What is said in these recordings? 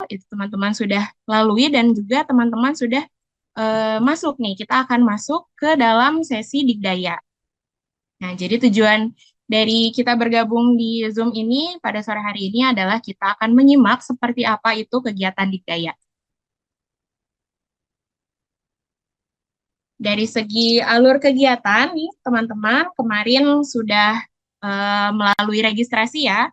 itu teman-teman sudah lalui dan juga teman-teman sudah masuk nih. Kita akan masuk ke dalam sesi Digdaya. Nah, jadi tujuan dari kita bergabung di Zoom ini pada sore hari ini adalah kita akan menyimak seperti apa itu kegiatan Digdaya. Dari segi alur kegiatan nih, teman-teman, kemarin sudah melalui registrasi ya.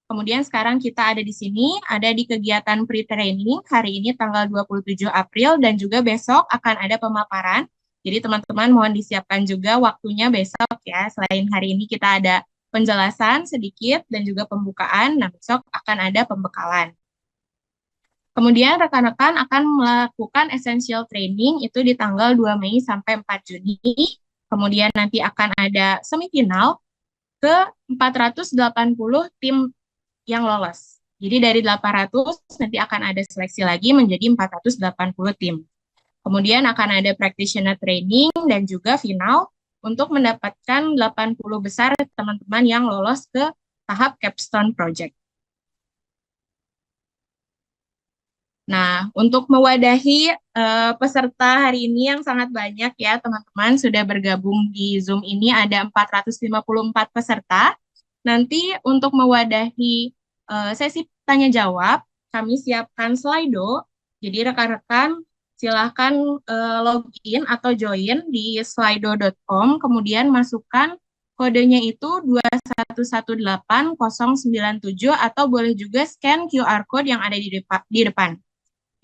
Kemudian sekarang kita ada di sini, ada di kegiatan pre-training hari ini tanggal 27 April dan juga besok akan ada pemaparan. Jadi teman-teman mohon disiapkan juga waktunya besok ya. Selain hari ini kita ada penjelasan sedikit dan juga pembukaan, nah besok akan ada pembekalan. Kemudian rekan-rekan akan melakukan essential training itu di tanggal 2 Mei sampai 4 Juni. Kemudian nanti akan ada semifinal ke 480 tim yang lolos. Jadi dari 800 nanti akan ada seleksi lagi menjadi 480 tim. Kemudian akan ada practitioner training dan juga final untuk mendapatkan 80 besar teman-teman yang lolos ke tahap capstone project. Nah, untuk mewadahi peserta hari ini yang sangat banyak ya, teman-teman sudah bergabung di Zoom ini ada 454 peserta. Nanti untuk mewadahi sesi tanya jawab, kami siapkan Slido. Jadi rekan-rekan silahkan login atau join di slido.com, kemudian masukkan kodenya itu 2118097 atau boleh juga scan QR code yang ada di depan.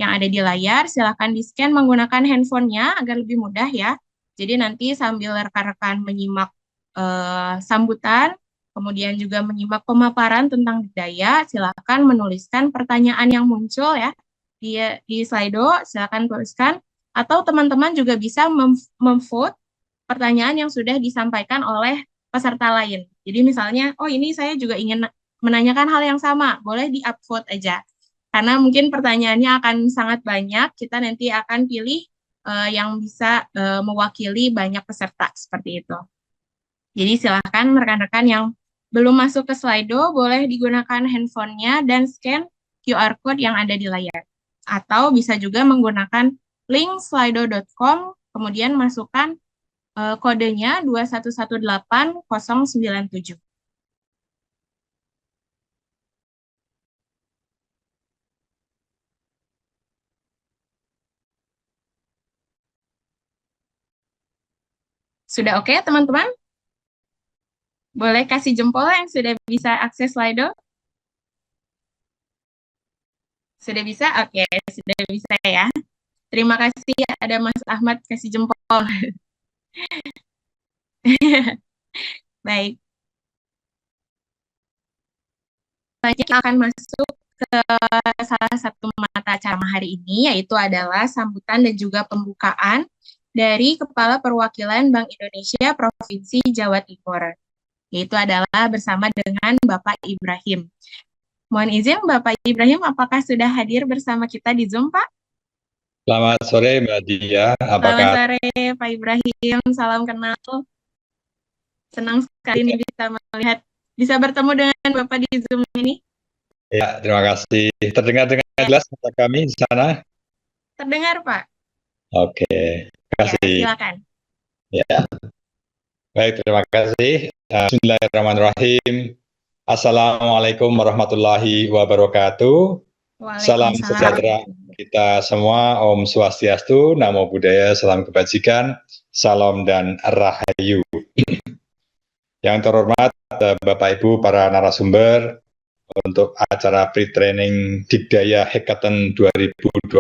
Yang ada di layar, silakan di-scan menggunakan handphonenya agar lebih mudah ya. Jadi nanti sambil rekan-rekan menyimak sambutan, kemudian juga menyimak pemaparan tentang Digdaya, silakan menuliskan pertanyaan yang muncul ya di Slido, silakan tuliskan. Atau teman-teman juga bisa memvote pertanyaan yang sudah disampaikan oleh peserta lain. Jadi misalnya, oh ini saya juga ingin menanyakan hal yang sama, boleh di-upvote aja. Karena mungkin pertanyaannya akan sangat banyak, kita nanti akan pilih yang bisa mewakili banyak peserta seperti itu. Jadi silakan rekan-rekan yang belum masuk ke Slido, boleh digunakan handphonenya dan scan QR code yang ada di layar. Atau bisa juga menggunakan link slido.com, kemudian masukkan kodenya 2118097. Sudah oke, teman-teman? Boleh kasih jempol yang sudah bisa akses Slido? Sudah bisa? Oke, sudah bisa ya. Terima kasih ada Mas Ahmad kasih jempol. Baik. Kita akan masuk ke salah satu mata ceramah hari ini, yaitu adalah sambutan dan juga pembukaan dari Kepala Perwakilan Bank Indonesia Provinsi Jawa Timur, yaitu adalah bersama dengan Bapak Ibrahim. Mohon izin, Bapak Ibrahim, apakah sudah hadir bersama kita di Zoom, Pak? Selamat sore, Mbak Dia. Selamat sore, Pak Ibrahim. Salam kenal. Senang sekali ini bisa bertemu dengan Bapak di Zoom ini. Ya, terima kasih. Terdengar dengan jelas suara kami di sana? Terdengar, Pak. Oke, terima kasih. Ya, silakan. Ya, baik, terima kasih. Bismillahirrahmanirrahim. Assalamualaikum warahmatullahi wabarakatuh. Salam sejahtera kita semua. Om Swastiastu, Namo Buddhaya, salam kebajikan, salam dan rahayu. Yang terhormat Bapak Ibu para narasumber untuk acara pre-training Digdaya Hackathon 2026.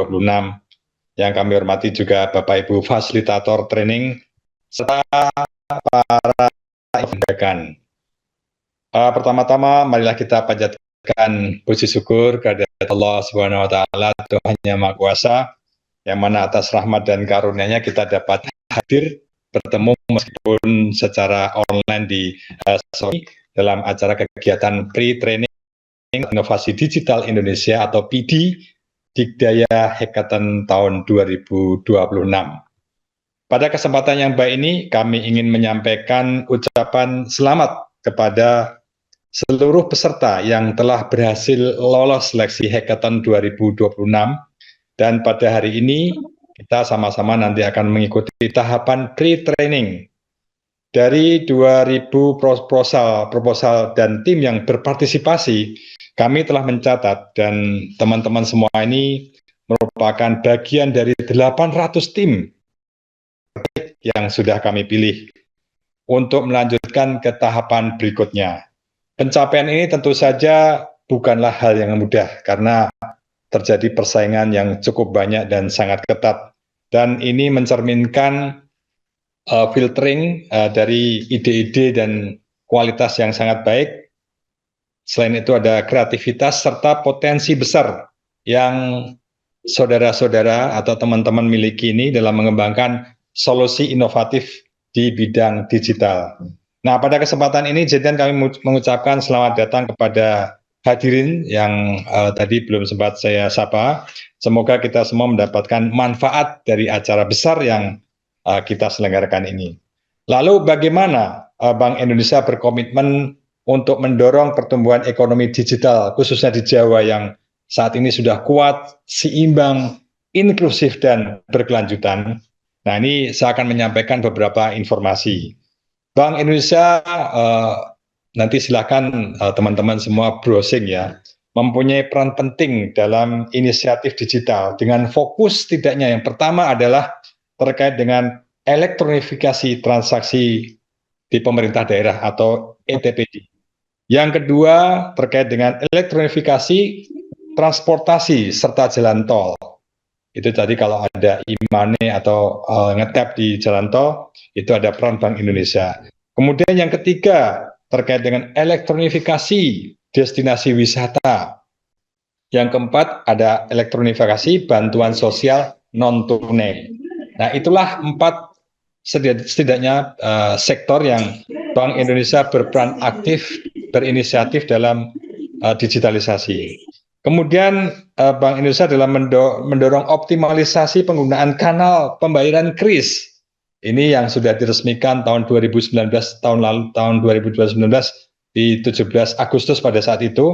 Yang kami hormati juga Bapak Ibu fasilitator training serta para undangan. Pertama-tama marilah kita panjatkan puji syukur kepada Allah Subhanahu wa taala, Tuhan Yang Maha Kuasa, yang mana atas rahmat dan karunia-Nya kita dapat hadir bertemu meskipun secara online di dalam acara kegiatan pre-training Inovasi Digital Indonesia atau PD Digdaya Hackathon tahun 2026. Pada kesempatan yang baik ini kami ingin menyampaikan ucapan selamat kepada seluruh peserta yang telah berhasil lolos seleksi Hackathon 2026, dan pada hari ini kita sama-sama nanti akan mengikuti tahapan pre-training. Dari 2.000 proposal dan tim yang berpartisipasi, kami telah mencatat dan teman-teman semua ini merupakan bagian dari 800 tim yang sudah kami pilih untuk melanjutkan ke tahapan berikutnya. Pencapaian ini tentu saja bukanlah hal yang mudah karena terjadi persaingan yang cukup banyak dan sangat ketat. Dan ini mencerminkan filtering dari ide-ide dan kualitas yang sangat baik. Selain itu ada kreativitas serta potensi besar yang saudara-saudara atau teman-teman miliki ini dalam mengembangkan solusi inovatif di bidang digital. Nah, pada kesempatan ini Jadian kami mengucapkan selamat datang kepada hadirin yang tadi belum sempat saya sapa. Semoga kita semua mendapatkan manfaat dari acara besar yang kita selenggarakan ini. Lalu bagaimana Bank Indonesia berkomitmen untuk mendorong pertumbuhan ekonomi digital, khususnya di Jawa yang saat ini sudah kuat, seimbang, inklusif, dan berkelanjutan. Nah, ini saya akan menyampaikan beberapa informasi. Bank Indonesia, nanti silakan teman-teman semua browsing ya, mempunyai peran penting dalam inisiatif digital dengan fokus setidaknya yang pertama adalah terkait dengan elektronifikasi transaksi di pemerintah daerah atau ETPD. Yang kedua terkait dengan elektronifikasi transportasi serta jalan tol. Itu tadi kalau ada e-money atau ngetap di jalan tol, itu ada peran Bank Indonesia. Kemudian yang ketiga terkait dengan elektronifikasi destinasi wisata. Yang keempat ada elektronifikasi bantuan sosial non-tunai. Nah, itulah 4 setidaknya sektor yang Bank Indonesia berperan aktif, berinisiatif dalam digitalisasi. Kemudian Bank Indonesia dalam mendorong optimalisasi penggunaan kanal pembayaran KRIS. Ini yang sudah diresmikan tahun 2019, tahun 2019 di 17 Agustus pada saat itu.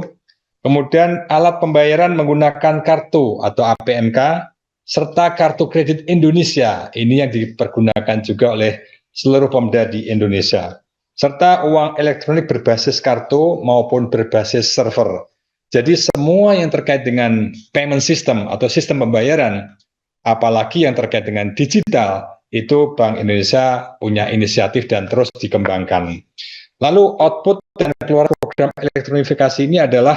Kemudian alat pembayaran menggunakan kartu atau APMK, serta kartu kredit Indonesia, ini yang dipergunakan juga oleh seluruh Pemda di Indonesia, serta uang elektronik berbasis kartu maupun berbasis server. Jadi semua yang terkait dengan payment system atau sistem pembayaran, apalagi yang terkait dengan digital, itu Bank Indonesia punya inisiatif dan terus dikembangkan. Lalu output dan keluar program elektronifikasi ini adalah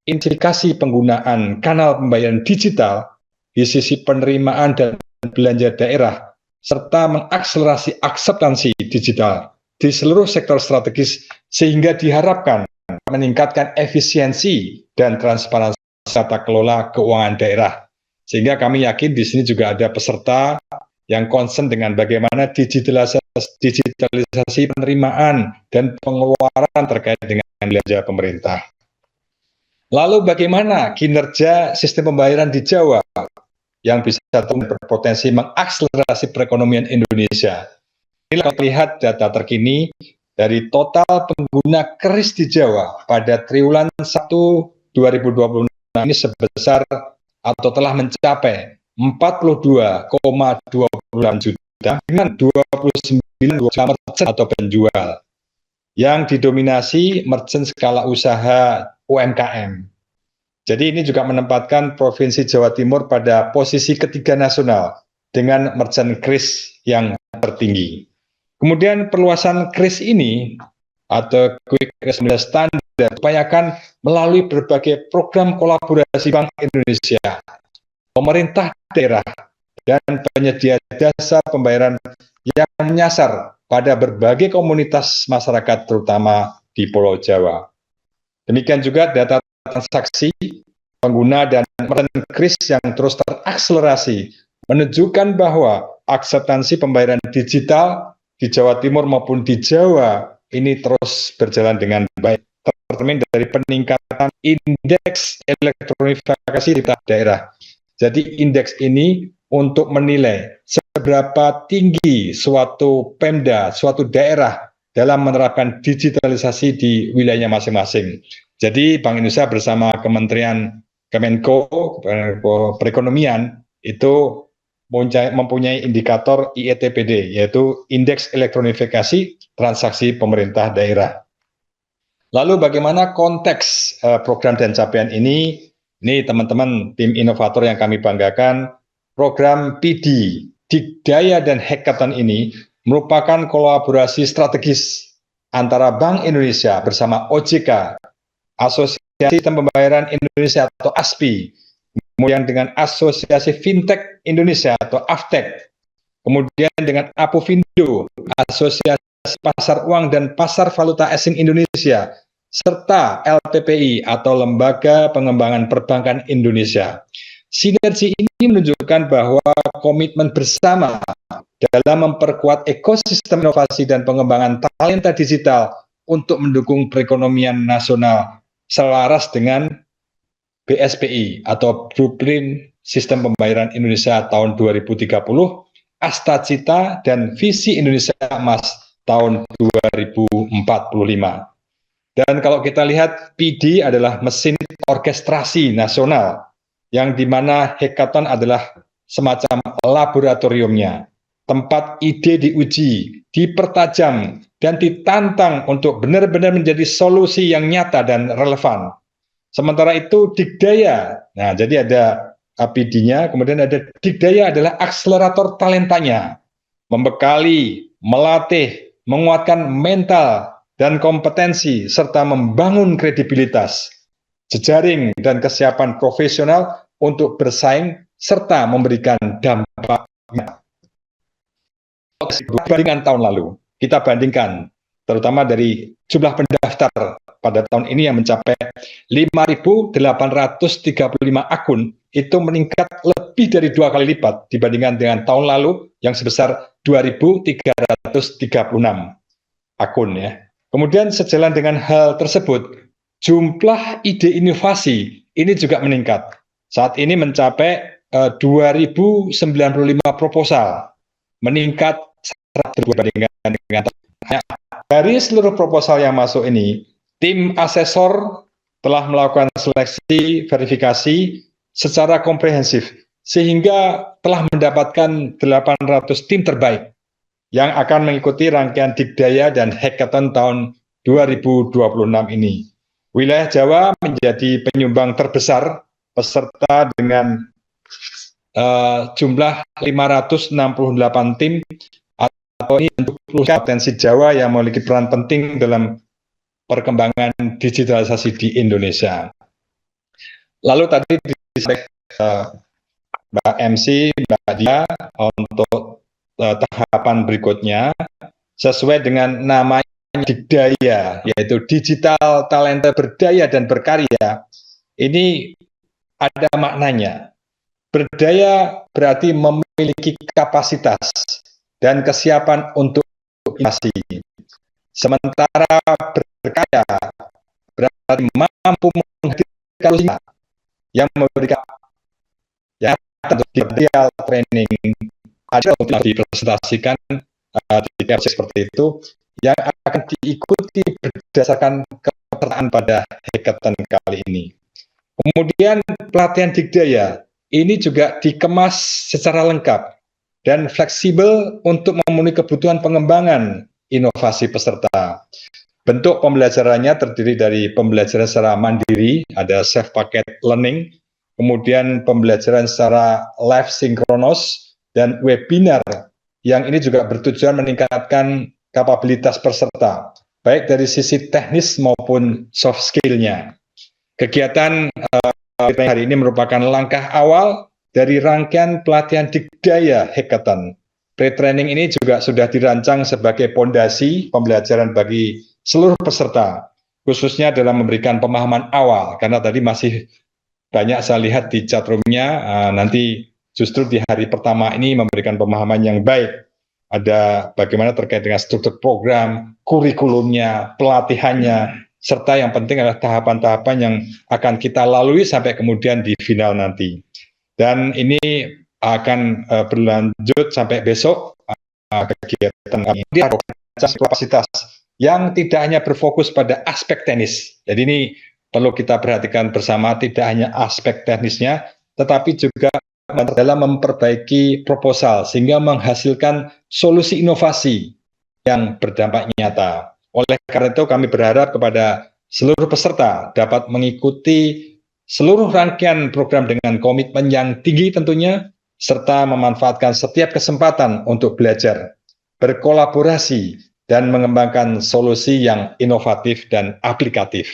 intensifikasi penggunaan kanal pembayaran digital di sisi penerimaan dan belanja daerah, serta mengakselerasi akseptansi digital di seluruh sektor strategis sehingga diharapkan meningkatkan efisiensi dan transparansi tata kelola keuangan daerah. Sehingga kami yakin di sini juga ada peserta yang concern dengan bagaimana digitalisasi penerimaan dan pengeluaran terkait dengan belanja pemerintah. Lalu bagaimana kinerja sistem pembayaran di Jawa yang bisa berpotensi mengakselerasi perekonomian Indonesia. Ini kita lihat data terkini dari total pengguna KRIS di Jawa pada triwulan 1 2026 ini sebesar atau telah mencapai 42,26 juta dengan 29 merchant atau penjual yang didominasi merchant skala usaha UMKM. Jadi ini juga menempatkan Provinsi Jawa Timur pada posisi ketiga nasional dengan merchant KRIS yang tertinggi. Kemudian perluasan KRIS ini atau Quick Response Standard diupayakan melalui berbagai program kolaborasi Bank Indonesia, pemerintah daerah, dan penyedia jasa pembayaran yang menyasar pada berbagai komunitas masyarakat terutama di Pulau Jawa. Demikian juga data transaksi pengguna dan merchant KRIS yang terus terakselerasi menunjukkan bahwa akseptansi pembayaran digital di Jawa Timur maupun di Jawa ini terus berjalan dengan baik, tercermin dari peningkatan indeks elektronifikasi di daerah. Jadi indeks ini untuk menilai seberapa tinggi suatu Pemda, suatu daerah dalam menerapkan digitalisasi di wilayahnya masing-masing. Jadi Bank Indonesia bersama Kementerian Kemenko Perekonomian itu mempunyai indikator IETPD, yaitu Indeks Elektronifikasi Transaksi Pemerintah Daerah. Lalu bagaimana konteks program dan capaian ini? Ini teman-teman tim inovator yang kami banggakan, program PD, Digdaya dan Hackathon ini merupakan kolaborasi strategis antara Bank Indonesia bersama OJK, Asosiasi Sistem Pembayaran Indonesia atau ASPI, kemudian dengan Asosiasi Fintech Indonesia atau AFTEC, kemudian dengan Apovindo, Asosiasi Pasar Uang dan Pasar Valuta Asing Indonesia, serta LPPI atau Lembaga Pengembangan Perbankan Indonesia. Sinergi ini menunjukkan bahwa komitmen bersama dalam memperkuat ekosistem inovasi dan pengembangan talenta digital untuk mendukung perekonomian nasional selaras dengan BSPI atau Blueprint Sistem Pembayaran Indonesia tahun 2030, Astacita dan Visi Indonesia Emas tahun 2045. Dan kalau kita lihat, PD adalah mesin orkestrasi nasional, yang dimana hackathon adalah semacam laboratoriumnya, tempat ide diuji, dipertajam, dan ditantang untuk benar-benar menjadi solusi yang nyata dan relevan. Sementara itu Digdaya, nah jadi ada PD-nya, kemudian ada Digdaya adalah akselerator talentanya, membekali, melatih, menguatkan mental dan kompetensi, serta membangun kredibilitas, jejaring dan kesiapan profesional untuk bersaing serta memberikan dampaknya. Bandingan tahun lalu, kita bandingkan terutama dari jumlah pendaftar pada tahun ini yang mencapai 5.835 akun, itu meningkat lebih dari 2 kali lipat dibandingkan dengan tahun lalu yang sebesar 2.336 akun ya. Kemudian sejalan dengan hal tersebut, jumlah ide inovasi ini juga meningkat. Saat ini mencapai 2.095 proposal, meningkat 100 dibandingkan dengan dari seluruh proposal yang masuk ini, tim asesor telah melakukan seleksi verifikasi secara komprehensif sehingga telah mendapatkan 800 tim terbaik yang akan mengikuti rangkaian Digdaya dan Hackathon tahun 2026 ini. Wilayah Jawa menjadi penyumbang terbesar peserta dengan jumlah 568 tim, atau ini bentuk potensi Jawa yang memiliki peran penting dalam perkembangan digitalisasi di Indonesia. Lalu tadi disampaikan Mbak MC, Mbak Dia, untuk tahapan berikutnya sesuai dengan namanya Digdaya, yaitu digital talenta berdaya dan berkarya. Ini ada maknanya. Berdaya berarti memiliki kapasitas dan kesiapan untuk inovasi. Sementara berkarya berarti mampu menghadirkan yang memberikan yang material training ada untuk dipresentasikan di TFC seperti itu, yang akan diikuti berdasarkan kepesertaan pada hackathon kali ini. Kemudian pelatihan Digdaya ini juga dikemas secara lengkap dan fleksibel untuk memenuhi kebutuhan pengembangan inovasi peserta. Bentuk pembelajarannya terdiri dari pembelajaran secara mandiri, ada self-packet learning, kemudian pembelajaran secara live sinkronos, dan webinar yang ini juga bertujuan meningkatkan kapabilitas peserta, baik dari sisi teknis maupun soft skill-nya. Kegiatan hari ini merupakan langkah awal dari rangkaian pelatihan Digdaya Hackathon. Pre-training ini juga sudah dirancang sebagai pondasi pembelajaran bagi seluruh peserta, khususnya dalam memberikan pemahaman awal, karena tadi masih banyak saya lihat di chatroomnya, nanti justru di hari pertama ini memberikan pemahaman yang baik. Ada bagaimana terkait dengan struktur program, kurikulumnya, pelatihannya, serta yang penting adalah tahapan-tahapan yang akan kita lalui sampai kemudian di final nanti. Dan ini akan berlanjut sampai besok kegiatan ini kapasitas yang tidak hanya berfokus pada aspek teknis. Jadi ini perlu kita perhatikan bersama, tidak hanya aspek teknisnya, tetapi juga dalam memperbaiki proposal sehingga menghasilkan solusi inovasi yang berdampak nyata. Oleh karena itu kami berharap kepada seluruh peserta dapat mengikuti seluruh rangkaian program dengan komitmen yang tinggi tentunya, serta memanfaatkan setiap kesempatan untuk belajar, berkolaborasi, dan mengembangkan solusi yang inovatif dan aplikatif.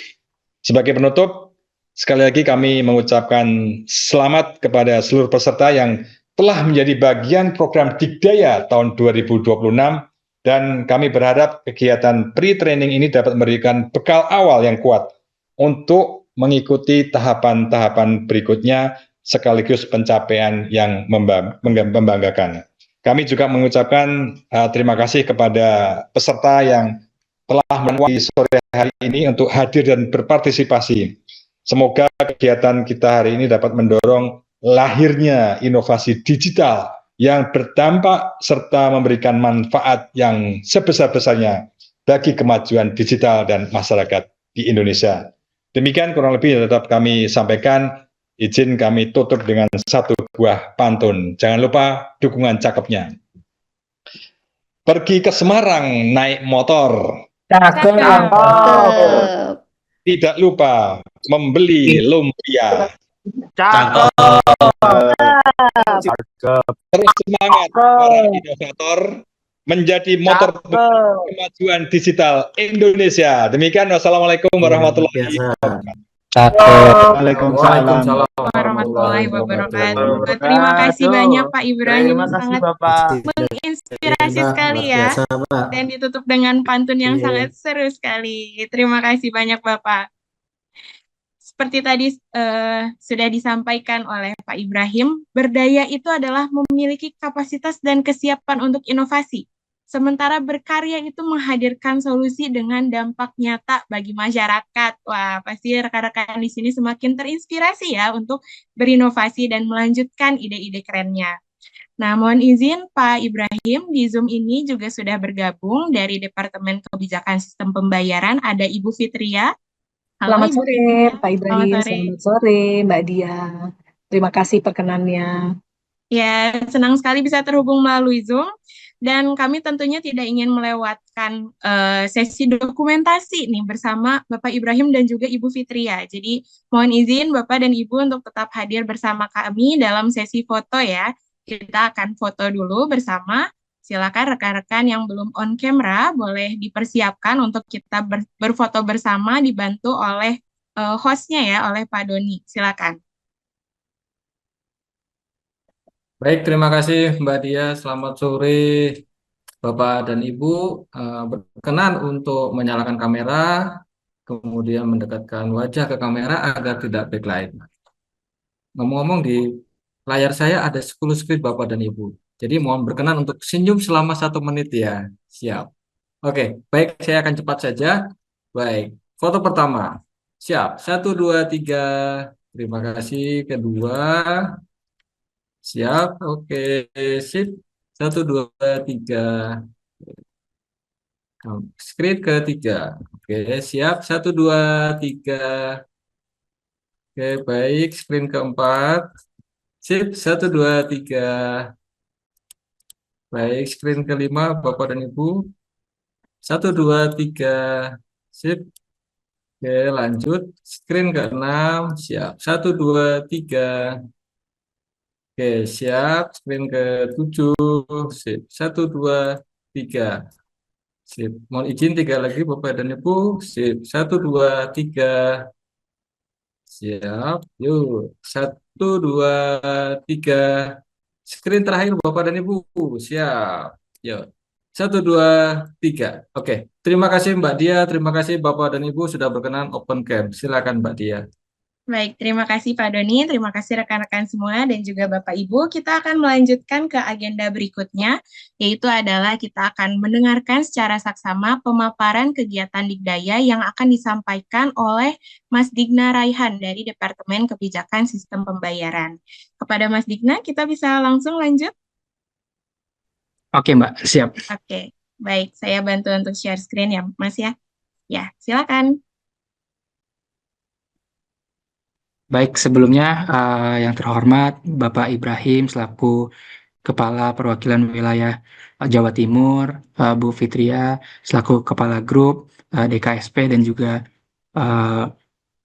Sebagai penutup, sekali lagi kami mengucapkan selamat kepada seluruh peserta yang telah menjadi bagian program Digdaya tahun 2026, dan kami berharap kegiatan pre-training ini dapat memberikan bekal awal yang kuat untuk mengikuti tahapan-tahapan berikutnya sekaligus pencapaian yang membanggakan. Kami juga mengucapkan terima kasih kepada peserta yang telah menemui sore hari ini untuk hadir dan berpartisipasi. Semoga kegiatan kita hari ini dapat mendorong lahirnya inovasi digital yang berdampak serta memberikan manfaat yang sebesar-besarnya bagi kemajuan digital dan masyarakat di Indonesia. Demikian kurang lebih yang tetap kami sampaikan. Izin kami tutup dengan satu buah pantun. Jangan lupa dukungan cakepnya. Pergi ke Semarang naik motor. Cakep. Tidak lupa membeli lumpia. Cakep. Terus semangat para inovator menjadi motor kemajuan digital Indonesia. Demikian, wassalamualaikum warahmatullahi wabarakatuh. Waalaikumsalam warahmatullahi wabarakatuh. Terima kasih banyak Pak Ibrahim, Terima kasih sangat Bapak. menginspirasi sekali ya. Dan ditutup dengan pantun yang sangat seru sekali. Terima kasih banyak Bapak. Seperti tadi sudah disampaikan oleh Pak Ibrahim, berdaya itu adalah memiliki kapasitas dan kesiapan untuk inovasi. Sementara berkarya itu menghadirkan solusi dengan dampak nyata bagi masyarakat. Wah, pasti rekan-rekan di sini semakin terinspirasi ya untuk berinovasi dan melanjutkan ide-ide kerennya. Nah, mohon izin Pak Ibrahim, di Zoom ini juga sudah bergabung dari Departemen Kebijakan Sistem Pembayaran, ada Ibu Fitria. Halo, Selamat Ibu sore Fitria. Pak Ibrahim, Selamat sore. selamat sore Mbak Dia. Terima kasih perkenannya. Ya, senang sekali bisa terhubung melalui Zoom. Dan kami tentunya tidak ingin melewatkan sesi dokumentasi nih bersama Bapak Ibrahim dan juga Ibu Fitria. Jadi mohon izin Bapak dan Ibu untuk tetap hadir bersama kami dalam sesi foto ya. Kita akan foto dulu bersama. Silakan rekan-rekan yang belum on camera boleh dipersiapkan untuk kita berfoto bersama dibantu oleh hostnya ya, oleh Pak Doni. Silakan. Baik, terima kasih Mbak Dia. Selamat sore Bapak dan Ibu. Berkenan untuk menyalakan kamera, kemudian mendekatkan wajah ke kamera agar tidak backlight. Ngomong-ngomong, di layar saya ada 10 screen Bapak dan Ibu. Jadi mohon berkenan untuk senyum selama 1 menit ya. Siap. Oke, baik, saya akan cepat saja. Baik, foto pertama. Siap. 1, 2, 3. Terima kasih. Kedua. Siap. Oke, sip. 1, 2, 3. Screen ketiga. Oke, siap. 1, 2, 3. Oke, baik. Screen keempat. Sip. 1, 2, 3. Baik, screen kelima, Bapak dan Ibu. 1, 2, 3. Sip. Oke, lanjut. Screen ke-6. Siap. 1, 2, 3. Oke, siap. Screen ke-7. Sip. 1, 2, 3. Sip. Mohon izin 3 lagi, Bapak dan Ibu. Sip. 1, 2, 3. Siap. Yuk. 1, 2, 3. Screen terakhir, Bapak dan Ibu. Siap. Yuk. 1, 2, 3. Oke. Terima kasih Mbak Dia. Terima kasih Bapak dan Ibu sudah berkenan open cam. Silakan Mbak Dia. Baik, terima kasih Pak Doni, terima kasih rekan-rekan semua dan juga Bapak Ibu. Kita akan melanjutkan ke agenda berikutnya, yaitu adalah kita akan mendengarkan secara saksama pemaparan kegiatan Digdaya yang akan disampaikan oleh Mas Digna Raihan dari Departemen Kebijakan Sistem Pembayaran. Kepada Mas Digna, kita bisa langsung lanjut? Oke Mbak, siap. Oke, Baik, saya bantu untuk share screen ya, Mas ya. Ya, silakan. Baik, sebelumnya yang terhormat Bapak Ibrahim selaku Kepala Perwakilan Wilayah Jawa Timur, Bu Fitria selaku Kepala Grup DKSP dan juga eh,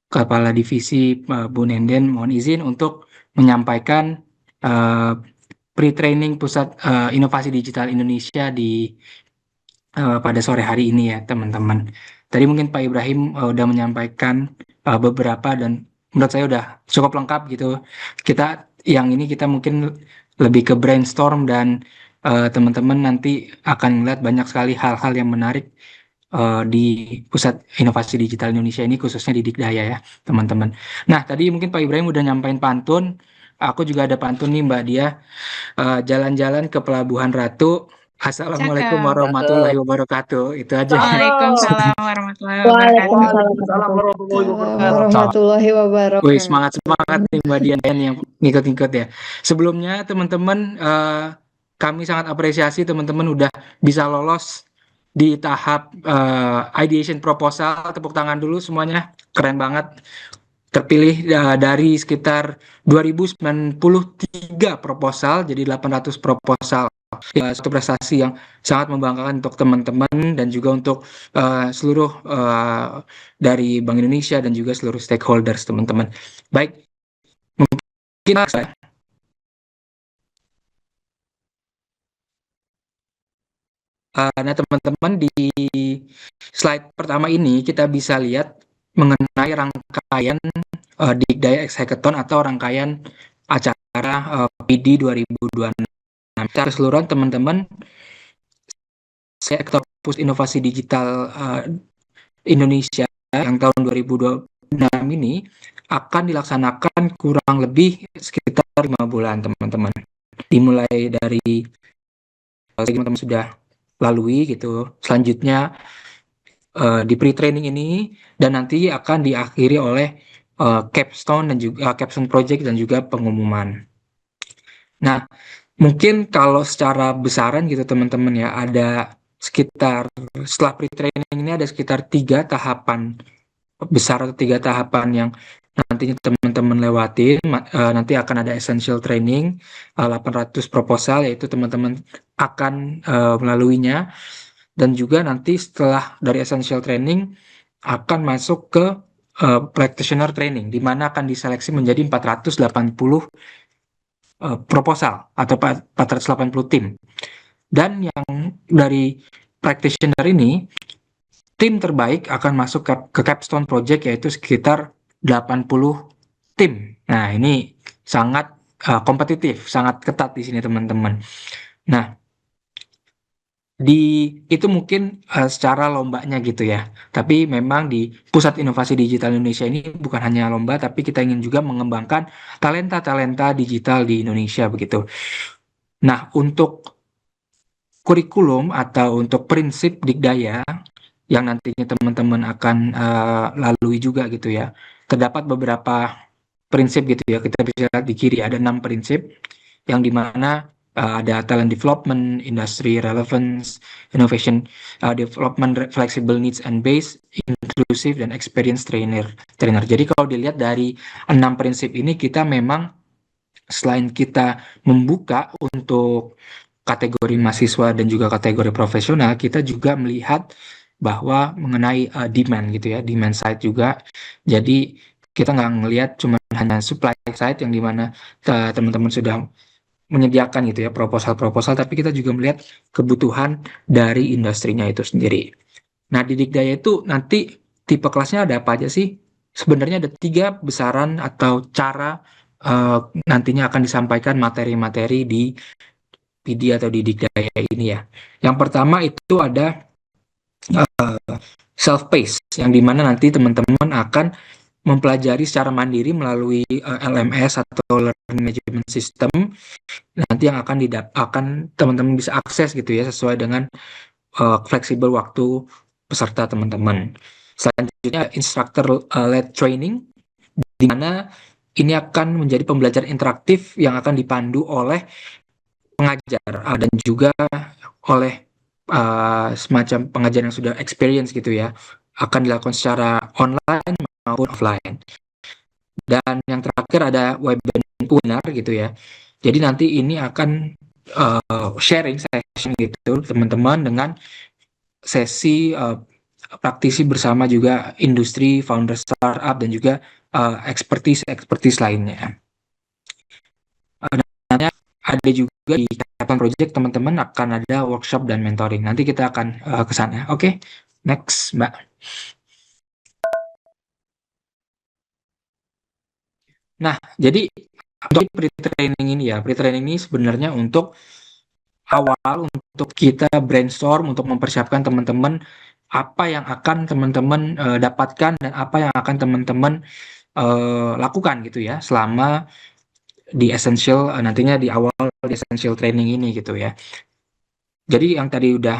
Kepala Divisi Bu Nenden, mohon izin untuk menyampaikan eh, pre-training Pusat Inovasi Digital Indonesia pada sore hari ini ya teman-teman. Tadi mungkin Pak Ibrahim udah menyampaikan beberapa dan menurut saya udah cukup lengkap gitu. Kita yang ini kita mungkin lebih ke brainstorm dan teman-teman nanti akan melihat banyak sekali hal-hal yang menarik di Pusat Inovasi Digital Indonesia ini khususnya di Dikdaya ya teman-teman. Nah tadi mungkin Pak Ibrahim udah nyampain pantun. Aku juga ada pantun nih Mbak Dia. Jalan-jalan ke Pelabuhan Ratu. Assalamualaikum Cakep. warahmatullahi wabarakatuh. Itu aja. Waalaikumsalam warahmatullahi wabarakatuh. Waalaikumsalam warahmatullahi wabarakatuh. Wih, semangat nih Mbak Dian yang ngikut-ngikut ya. Sebelumnya teman-teman kami sangat apresiasi teman-teman udah bisa lolos di tahap ideation proposal. Tepuk tangan dulu semuanya. Keren banget. Terpilih dari sekitar 2093 proposal jadi 800 proposal. Ya, suatu prestasi yang sangat membanggakan untuk teman-teman dan juga untuk seluruh dari Bank Indonesia dan juga seluruh stakeholders teman-teman. Baik, mungkin saya. Nah teman-teman di slide pertama ini kita bisa lihat mengenai rangkaian Dikdaya X Hackathon atau rangkaian acara PD 2026. Secara keseluruhan teman-teman, sektor Pusat Inovasi Digital Indonesia yang tahun 2026 ini akan dilaksanakan kurang lebih sekitar 5 bulan teman-teman. Dimulai dari teman-teman sudah lalui gitu. Selanjutnya di pre-training ini dan nanti akan diakhiri oleh capstone dan juga capstone project dan juga pengumuman. Nah, mungkin kalau secara besaran gitu teman-teman ya ada sekitar setelah pre-training ini ada sekitar 3 tahapan besar atau 3 tahapan yang nantinya teman-teman lewatin. Nanti akan ada essential training 800 proposal yaitu teman-teman akan melaluinya dan juga nanti setelah dari essential training akan masuk ke practitioner training di mana akan diseleksi menjadi 480 proposal atau 480 tim. Dan yang dari practitioner ini tim terbaik akan masuk ke capstone project yaitu sekitar 80 tim. Nah, ini sangat kompetitif, sangat ketat di sini teman-teman. Nah, itu mungkin secara lombanya gitu ya. Tapi memang di Pusat Inovasi Digital Indonesia ini bukan hanya lomba, tapi kita ingin juga mengembangkan talenta-talenta digital di Indonesia begitu. Nah, untuk kurikulum atau untuk prinsip Dikdaya yang nantinya teman-teman akan lalui juga gitu ya. Terdapat beberapa prinsip gitu ya. Kita bisa lihat di kiri ada 6 prinsip yang dimana ada talent development, industry relevance, innovation development, flexible needs and base, inclusive dan experience trainer. Jadi kalau dilihat dari 6 prinsip ini kita memang selain kita membuka untuk kategori mahasiswa dan juga kategori profesional, kita juga melihat bahwa mengenai demand gitu ya, demand side juga. Jadi kita nggak ngelihat cuma hanya supply side yang dimana teman-teman sudah menyediakan gitu ya proposal-proposal, tapi kita juga melihat kebutuhan dari industrinya itu sendiri. Nah di Dikdaya itu nanti tipe kelasnya ada apa aja sih? Sebenarnya ada 3 besaran atau cara nantinya akan disampaikan materi-materi di PD atau di Dikdaya ini ya. Yang pertama itu ada self-paced, yang dimana nanti teman-teman akan mempelajari secara mandiri melalui LMS atau Learning Management System, nanti yang akan teman-teman bisa akses gitu ya sesuai dengan fleksibel waktu peserta teman-teman. Selanjutnya instructor led training, di mana ini akan menjadi pembelajaran interaktif yang akan dipandu oleh pengajar dan juga oleh semacam pengajaran yang sudah experience gitu ya, akan dilakukan secara online maupun offline. Dan yang terakhir ada webinar gitu ya. Jadi nanti ini akan sharing session gitu teman-teman dengan sesi praktisi bersama juga industri, founder startup dan juga expertise lainnya. Dan ada juga di Capstone Project teman-teman akan ada workshop dan mentoring. Nanti kita akan ke sana. Oke, next Mbak. Nah, jadi untuk pre-training ini ya, pre-training ini sebenarnya untuk awal untuk kita brainstorm untuk mempersiapkan teman-teman apa yang akan teman-teman dapatkan dan apa yang akan teman-teman lakukan gitu ya selama di essential nantinya di awal di essential training ini gitu ya. Jadi yang tadi udah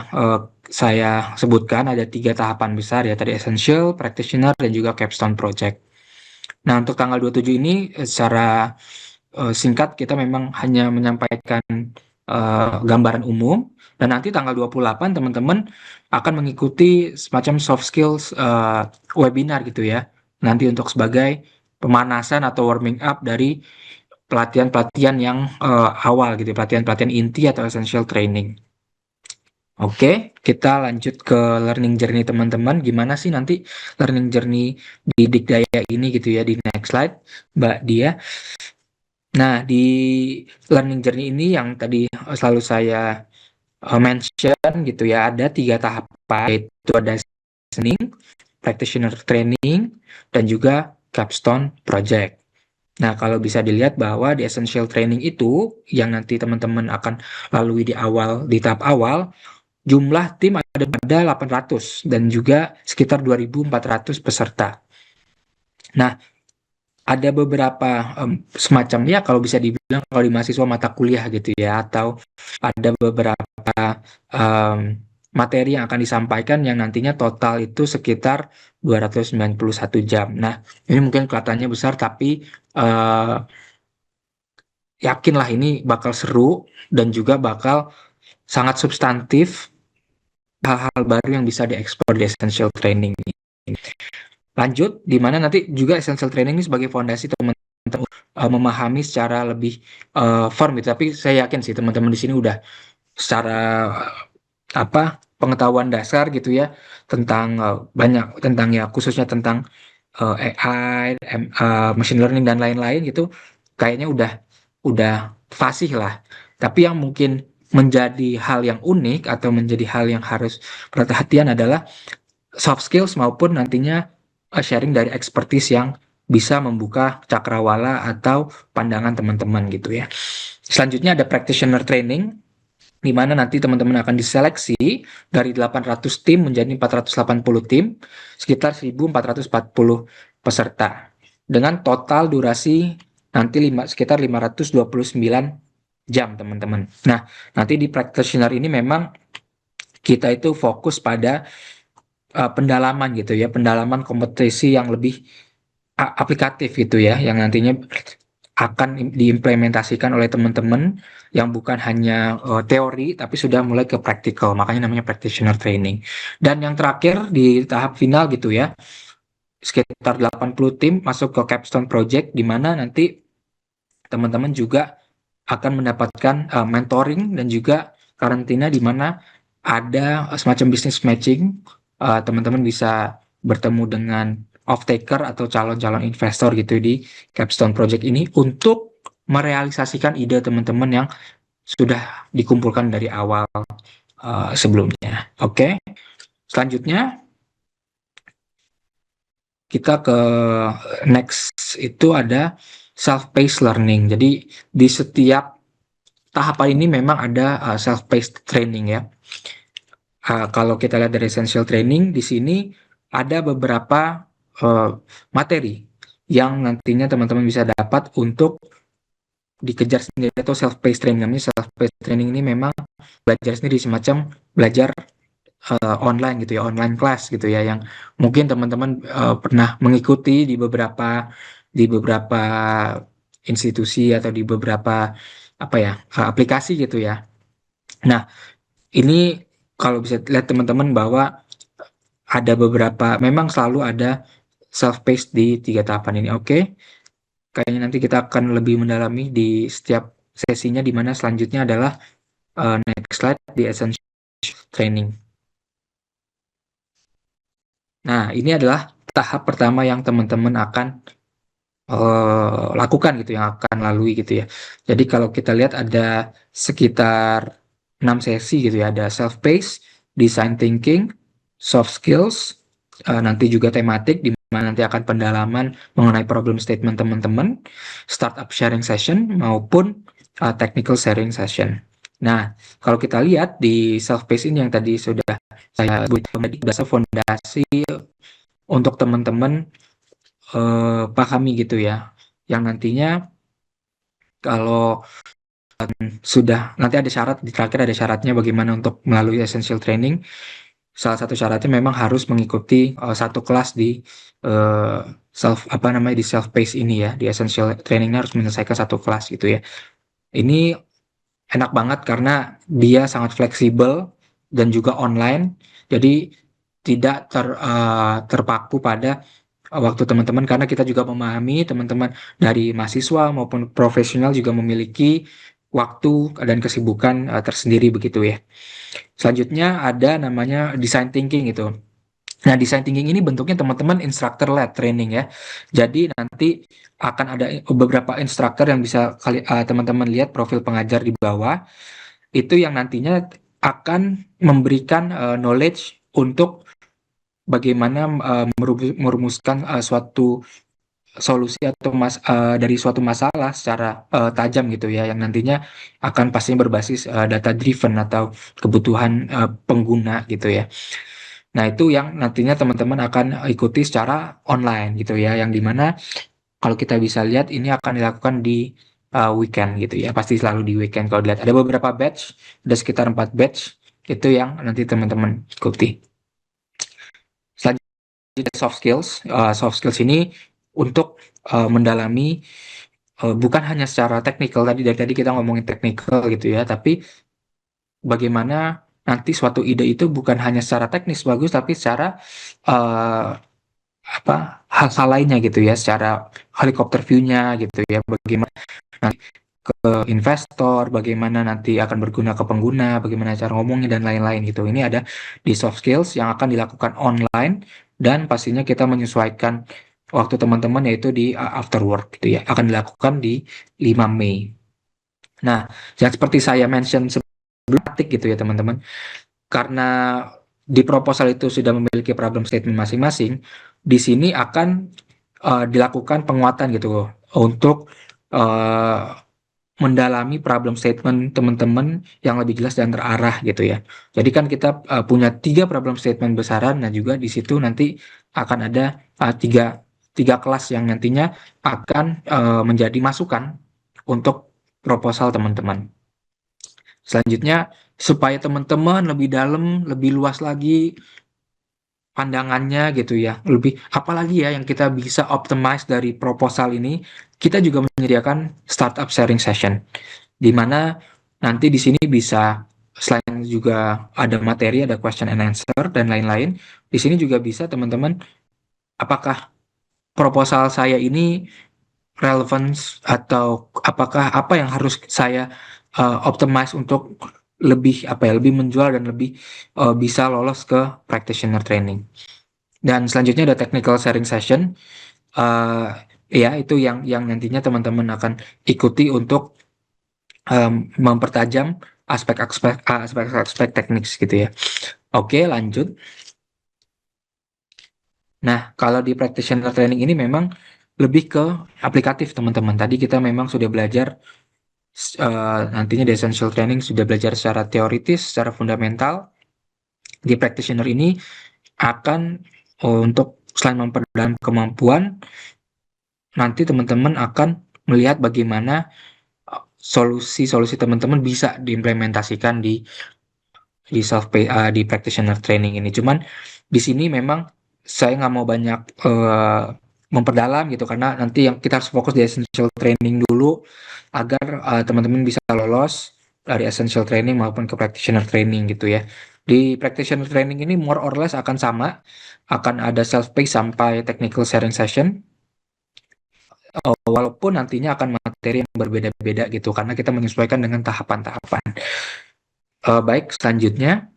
saya sebutkan ada 3 tahapan besar ya, tadi essential, practitioner dan juga capstone project. Nah, untuk tanggal 27 ini secara singkat kita memang hanya menyampaikan gambaran umum, dan nanti tanggal 28 teman-teman akan mengikuti semacam soft skills webinar gitu ya. Nanti untuk sebagai pemanasan atau warming up dari pelatihan-pelatihan yang awal gitu, pelatihan-pelatihan inti atau essential training. Oke, kita lanjut ke learning journey teman-teman. Gimana sih nanti learning journey di Dikdaya ini gitu ya, di next slide, Mbak Dia. Nah, di learning journey ini yang tadi selalu saya mention gitu ya, ada 3 tahapan, yaitu ada listening, practitioner training, dan juga capstone project. Nah, kalau bisa dilihat bahwa di essential training itu yang nanti teman-teman akan lalui di tahap awal, jumlah tim ada 800 dan juga sekitar 2.400 peserta. Nah, ada beberapa semacam ya kalau bisa dibilang kalau di mahasiswa mata kuliah gitu ya, atau ada beberapa materi yang akan disampaikan yang nantinya total itu sekitar 291 jam. Nah, ini mungkin kelihatannya besar tapi yakinlah ini bakal seru dan juga bakal sangat substantif, hal-hal baru yang bisa diekspor di essential training ini. Lanjut, di mana nanti juga essential training ini sebagai fondasi teman-teman memahami secara lebih firm gitu. Tapi saya yakin sih teman-teman di sini udah secara pengetahuan dasar gitu ya tentang banyak tentang ya khususnya tentang AI, machine learning dan lain-lain gitu. Kayaknya udah fasih lah. Tapi yang mungkin menjadi hal yang unik atau menjadi hal yang harus perhatian adalah soft skills maupun nantinya sharing dari expertise yang bisa membuka cakrawala atau pandangan teman-teman gitu ya. Selanjutnya ada practitioner training, di mana nanti teman-teman akan diseleksi dari 800 tim menjadi 480 tim, sekitar 1.440 peserta. Dengan total durasi nanti sekitar 529 jam teman-teman. Nah, nanti di practitioner ini memang kita itu fokus pada pendalaman gitu ya, pendalaman kompetisi yang lebih aplikatif gitu ya, yang nantinya akan diimplementasikan oleh teman-teman yang bukan hanya teori tapi sudah mulai ke praktikal, makanya namanya practitioner training. Dan yang terakhir di tahap final gitu ya, sekitar 80 tim masuk ke capstone project, di mana nanti teman-teman juga akan mendapatkan mentoring dan juga karantina, di mana ada semacam business matching. Teman-teman bisa bertemu dengan off-taker atau calon-calon investor gitu di capstone project ini untuk merealisasikan ide teman-teman yang sudah dikumpulkan dari awal sebelumnya. Oke. Selanjutnya kita ke next, itu ada self-paced learning. Jadi di setiap tahapan ini memang ada self-paced training ya. Kalau kita lihat dari essential training, di sini ada beberapa materi yang nantinya teman-teman bisa dapat untuk dikejar sendiri atau self-paced training. Namanya self-paced training ini memang belajar sendiri, semacam belajar online gitu ya, online class gitu ya, yang mungkin teman-teman pernah mengikuti di beberapa institusi atau di beberapa aplikasi gitu ya. Nah, ini kalau bisa lihat teman-teman bahwa ada beberapa, memang selalu ada self-paced di 3 tahapan ini. Oke, kayaknya nanti kita akan lebih mendalami di setiap sesinya, di mana selanjutnya adalah next slide di essential training. Nah, ini adalah tahap pertama yang teman-teman akan lakukan gitu, yang akan lalui gitu ya. Jadi kalau kita lihat ada sekitar 6 sesi gitu ya, ada self-paced, design thinking, soft skills, nanti juga tematik di mana nanti akan pendalaman mengenai problem statement teman-teman, startup sharing session maupun technical sharing session. Nah, kalau kita lihat di self-paced ini yang tadi sudah saya bahasa fondasi untuk teman-teman pahami gitu ya, yang nantinya kalau sudah nanti ada syarat di terakhir, ada syaratnya bagaimana untuk melalui essential training. Salah satu syaratnya memang harus mengikuti satu kelas di di self pace ini ya, di essential training harus menyelesaikan satu kelas gitu ya. Ini enak banget karena dia sangat fleksibel dan juga online, jadi tidak terpaku pada waktu teman-teman, karena kita juga memahami teman-teman dari mahasiswa maupun profesional juga memiliki waktu dan kesibukan tersendiri begitu ya. Selanjutnya ada namanya design thinking itu. Nah, design thinking ini bentuknya teman-teman instructor led training ya. Jadi nanti akan ada beberapa instructor yang bisa teman-teman lihat profil pengajar di bawah. Itu yang nantinya akan memberikan knowledge untuk bagaimana merumuskan suatu solusi atau dari suatu masalah secara tajam gitu ya, yang nantinya akan pastinya berbasis data driven atau kebutuhan pengguna gitu ya. Nah, itu yang nantinya teman-teman akan ikuti secara online gitu ya, yang dimana kalau kita bisa lihat ini akan dilakukan di weekend gitu ya, pasti selalu di weekend. Kalau dilihat ada beberapa batch, ada sekitar 4 batch itu yang nanti teman-teman ikuti. Selanjutnya soft skills ini untuk mendalami bukan hanya secara teknikal, tadi dari tadi kita ngomongin teknikal gitu ya, tapi bagaimana nanti suatu ide itu bukan hanya secara teknis bagus, tapi secara uh, hal-hal lainnya gitu ya, secara helikopter view-nya gitu ya, bagaimana nanti ke investor, bagaimana nanti akan berguna ke pengguna, bagaimana cara ngomongnya dan lain-lain gitu. Ini ada di soft skills yang akan dilakukan online, dan pastinya kita menyesuaikan waktu teman-teman yaitu di after work gitu ya, akan dilakukan di 5 Mei. Nah, yang seperti saya mention sebelum gitu ya teman-teman, karena di proposal itu sudah memiliki problem statement masing-masing, di sini akan dilakukan penguatan gitu untuk mendalami problem statement teman-teman yang lebih jelas dan terarah gitu ya. Jadi kan kita punya 3 problem statement besaran, nah juga di situ nanti akan ada tiga kelas yang nantinya akan menjadi masukan untuk proposal teman-teman. Selanjutnya, supaya teman-teman lebih dalam, lebih luas lagi pandangannya gitu ya, lebih apalagi ya yang kita bisa optimize dari proposal ini, kita juga menyediakan startup sharing session, di mana nanti di sini bisa selain juga ada materi, ada question and answer dan lain-lain, di sini juga bisa teman-teman, apakah proposal saya ini relevance atau apakah apa yang harus saya optimize untuk lebih menjual dan lebih bisa lolos ke practitioner training. Dan selanjutnya ada technical sharing session, ya itu yang nantinya teman-teman akan ikuti untuk mempertajam aspek teknik gitu ya. Oke, lanjut. Nah, kalau di practitioner training ini memang lebih ke aplikatif teman-teman. Tadi kita memang sudah belajar nantinya di essential training sudah belajar secara teoritis, secara fundamental. Di practitioner ini akan untuk selain memperdalam kemampuan, nanti teman-teman akan melihat bagaimana solusi-solusi teman-teman bisa diimplementasikan di practitioner training ini. Cuman di sini memang saya nggak mau banyak memperdalam gitu, karena nanti yang kita harus fokus di essential training dulu agar teman-teman bisa lolos dari essential training maupun ke practitioner training gitu ya. Di practitioner training ini more or less akan sama, akan ada self-paced sampai technical sharing session, walaupun nantinya akan materi yang berbeda-beda gitu, karena kita menyesuaikan dengan tahapan-tahapan. Baik, selanjutnya.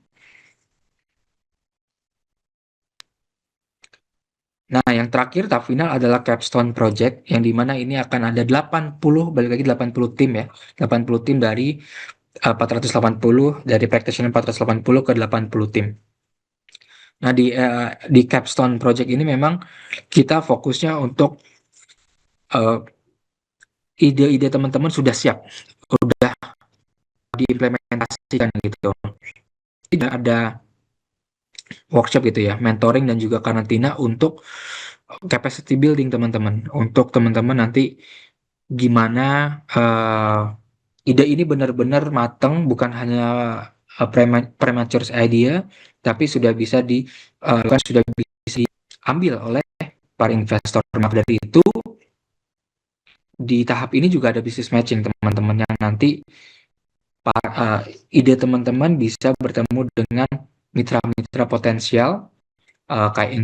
Nah, yang terakhir tahap final adalah capstone project, yang dimana ini akan ada 80, balik lagi 80 tim ya. 80 tim dari 480, dari practitioner 480 ke 80 tim. Nah, di capstone project ini memang kita fokusnya untuk ide-ide teman-teman sudah siap, sudah diimplementasikan gitu. Tidak ada workshop gitu ya, mentoring dan juga karantina untuk capacity building teman-teman. Untuk teman-teman nanti gimana ide ini benar-benar matang, bukan hanya premature idea, tapi sudah bisa sudah bisa diambil oleh para investor. Maka dari itu di tahap ini juga ada business matching teman-teman, yang nanti ide teman-teman bisa bertemu dengan mitra-mitra potensial kayak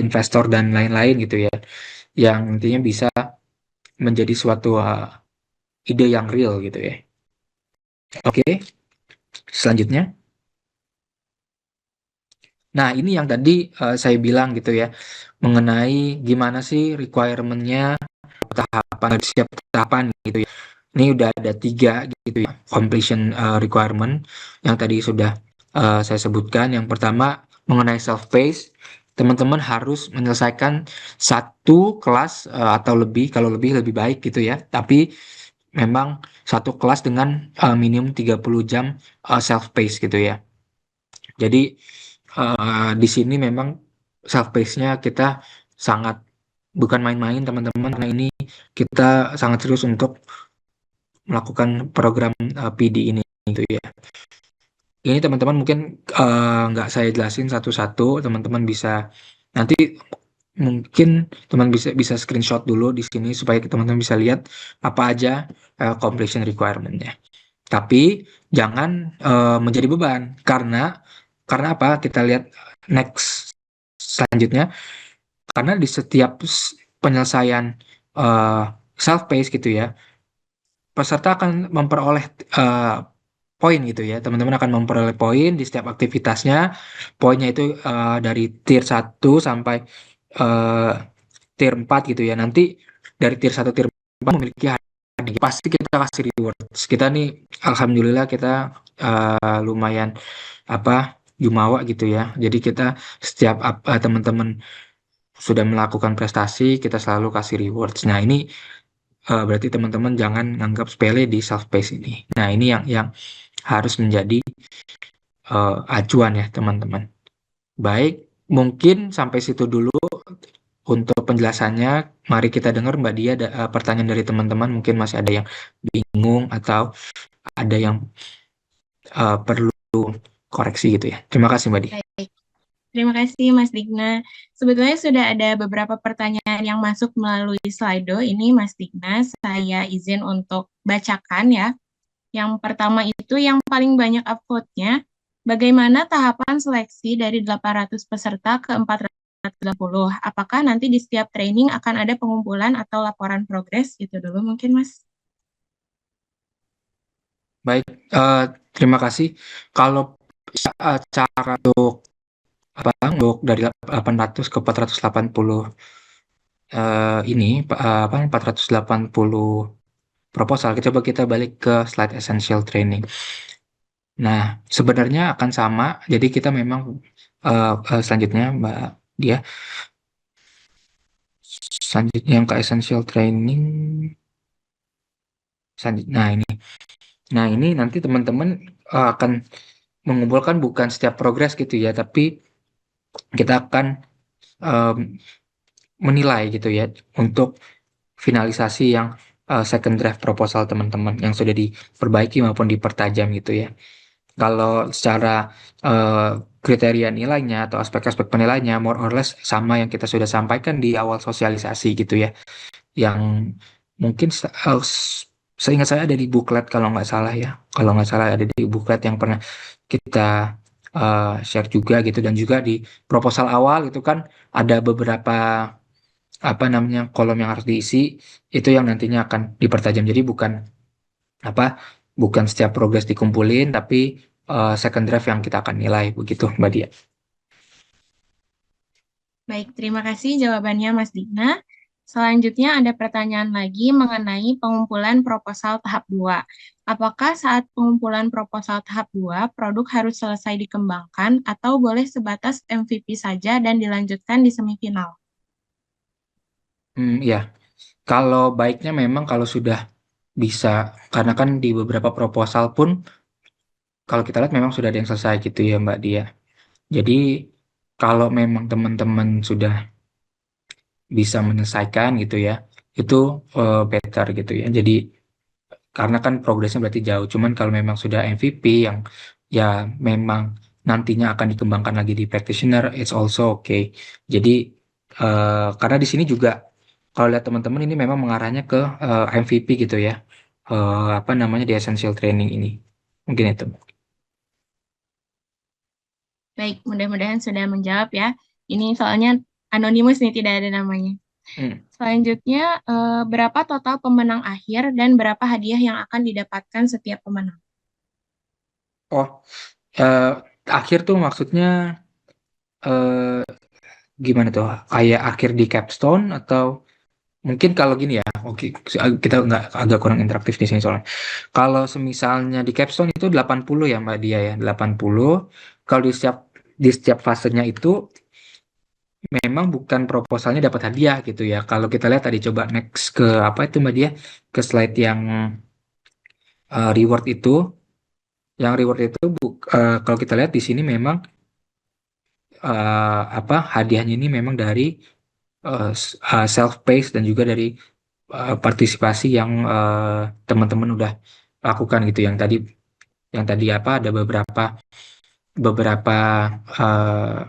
investor dan lain-lain gitu ya, yang nantinya bisa menjadi suatu ide yang real gitu ya. Oke, selanjutnya. Nah, ini yang tadi saya bilang gitu ya, mengenai gimana sih requirement-nya, tahapan, siap tahapan gitu ya. Ini udah ada 3 gitu ya, completion requirement yang tadi sudah saya sebutkan. Yang pertama mengenai self-paced, teman-teman harus menyelesaikan 1 kelas atau lebih, kalau lebih baik gitu ya. Tapi memang 1 kelas dengan minimum 30 jam self-paced gitu ya. Jadi di sini memang self-paced-nya kita sangat bukan main-main teman-teman, karena ini kita sangat serius untuk melakukan program PD ini gitu ya. Ini teman-teman mungkin nggak saya jelasin satu-satu, teman-teman bisa nanti mungkin teman bisa screenshot dulu di sini supaya teman-teman bisa lihat apa aja completion requirement-nya. Tapi jangan menjadi beban, karena apa? Kita lihat next selanjutnya. Karena di setiap penyelesaian self-paced gitu ya, peserta akan memperoleh poin gitu ya. Teman-teman akan memperoleh poin di setiap aktivitasnya. Poinnya itu dari tier 1 sampai tier 4 gitu ya. Nanti dari tier 1 tier 4 memiliki hadiah. Pasti kita kasih rewards. Kita nih alhamdulillah kita lumayan jumawa gitu ya. Jadi kita setiap teman-teman sudah melakukan prestasi, kita selalu kasih rewards. Nah, ini berarti teman-teman jangan anggap sepele di self-paced ini. Nah, ini yang harus menjadi acuan ya teman-teman. Baik, mungkin sampai situ dulu untuk penjelasannya. Mari kita dengar Mbak Dia, pertanyaan dari teman-teman. Mungkin masih ada yang bingung atau ada yang perlu koreksi gitu ya. Terima kasih Mbak Dia. Baik. Terima kasih Mas Digna. Sebetulnya sudah ada beberapa pertanyaan yang masuk melalui Slido. Ini Mas Digna, saya izin untuk bacakan ya. Yang pertama itu yang paling banyak upvote-nya, bagaimana tahapan seleksi dari 800 peserta ke 430? Apakah nanti di setiap training akan ada pengumpulan atau laporan progres? Itu dulu mungkin Mas. Baik, terima kasih. Kalau cara untuk dari 800 ke 480 ini 480 proposal, coba kita balik ke slide essential training. Nah, sebenarnya akan sama. Jadi kita memang selanjutnya Mbak Dia, selanjutnya yang ke essential training. Nah ini nanti teman-teman akan mengumpulkan bukan setiap progres gitu ya, tapi kita akan menilai gitu ya untuk finalisasi yang second draft proposal teman-teman yang sudah diperbaiki maupun dipertajam gitu ya. Kalau secara kriteria nilainya atau aspek-aspek penilainya more or less sama yang kita sudah sampaikan di awal sosialisasi gitu ya. Yang mungkin Seingat saya ada di buklet kalau nggak salah ya. Kalau nggak salah ada di buklet yang pernah kita share juga gitu, dan juga di proposal awal itu kan ada beberapa apa namanya kolom yang harus diisi, itu yang nantinya akan dipertajam. Jadi apa bukan setiap progres dikumpulin, tapi second draft yang kita akan nilai begitu Mbak Dia. Baik, terima kasih jawabannya Mas Digna. Selanjutnya ada pertanyaan lagi mengenai pengumpulan proposal tahap 2. Apakah saat pengumpulan proposal tahap 2, produk harus selesai dikembangkan atau boleh sebatas MVP saja dan dilanjutkan di semifinal? Ya, kalau baiknya memang kalau sudah bisa, karena kan di beberapa proposal pun kalau kita lihat memang sudah ada yang selesai gitu ya Mbak Dia. Jadi kalau memang teman-teman sudah bisa menyelesaikan gitu ya, itu better gitu ya. Jadi karena kan progresnya berarti jauh. Cuman kalau memang sudah MVP yang ya memang nantinya akan dikembangkan lagi di practitioner, it's also okay. Jadi karena di sini juga kalau lihat teman-teman ini memang mengarahnya ke MVP gitu ya. Apa namanya di essential training ini. Mungkin itu. Baik, mudah-mudahan sudah menjawab ya. Ini soalnya anonimus nih, tidak ada namanya. Hmm. Selanjutnya, berapa total pemenang akhir dan berapa hadiah yang akan didapatkan setiap pemenang? Oh, eh, akhir tuh maksudnya eh, gimana tuh? Kayak akhir di capstone atau mungkin kalau gini ya? Oke, kita nggak agak kurang interaktif di sini soalnya. Kalau semisalnya di capstone itu 80 ya Mbak Dia ya, 80. Kalau di setiap fasenya itu memang bukan proposalnya dapat hadiah gitu ya. Kalau kita lihat tadi coba next ke apa itu Mbak Dia? Ke slide yang reward itu. Yang reward itu kalau kita lihat di sini memang apa hadiahnya ini memang dari self paced dan juga dari partisipasi yang teman-teman udah lakukan gitu, yang tadi apa ada beberapa eh,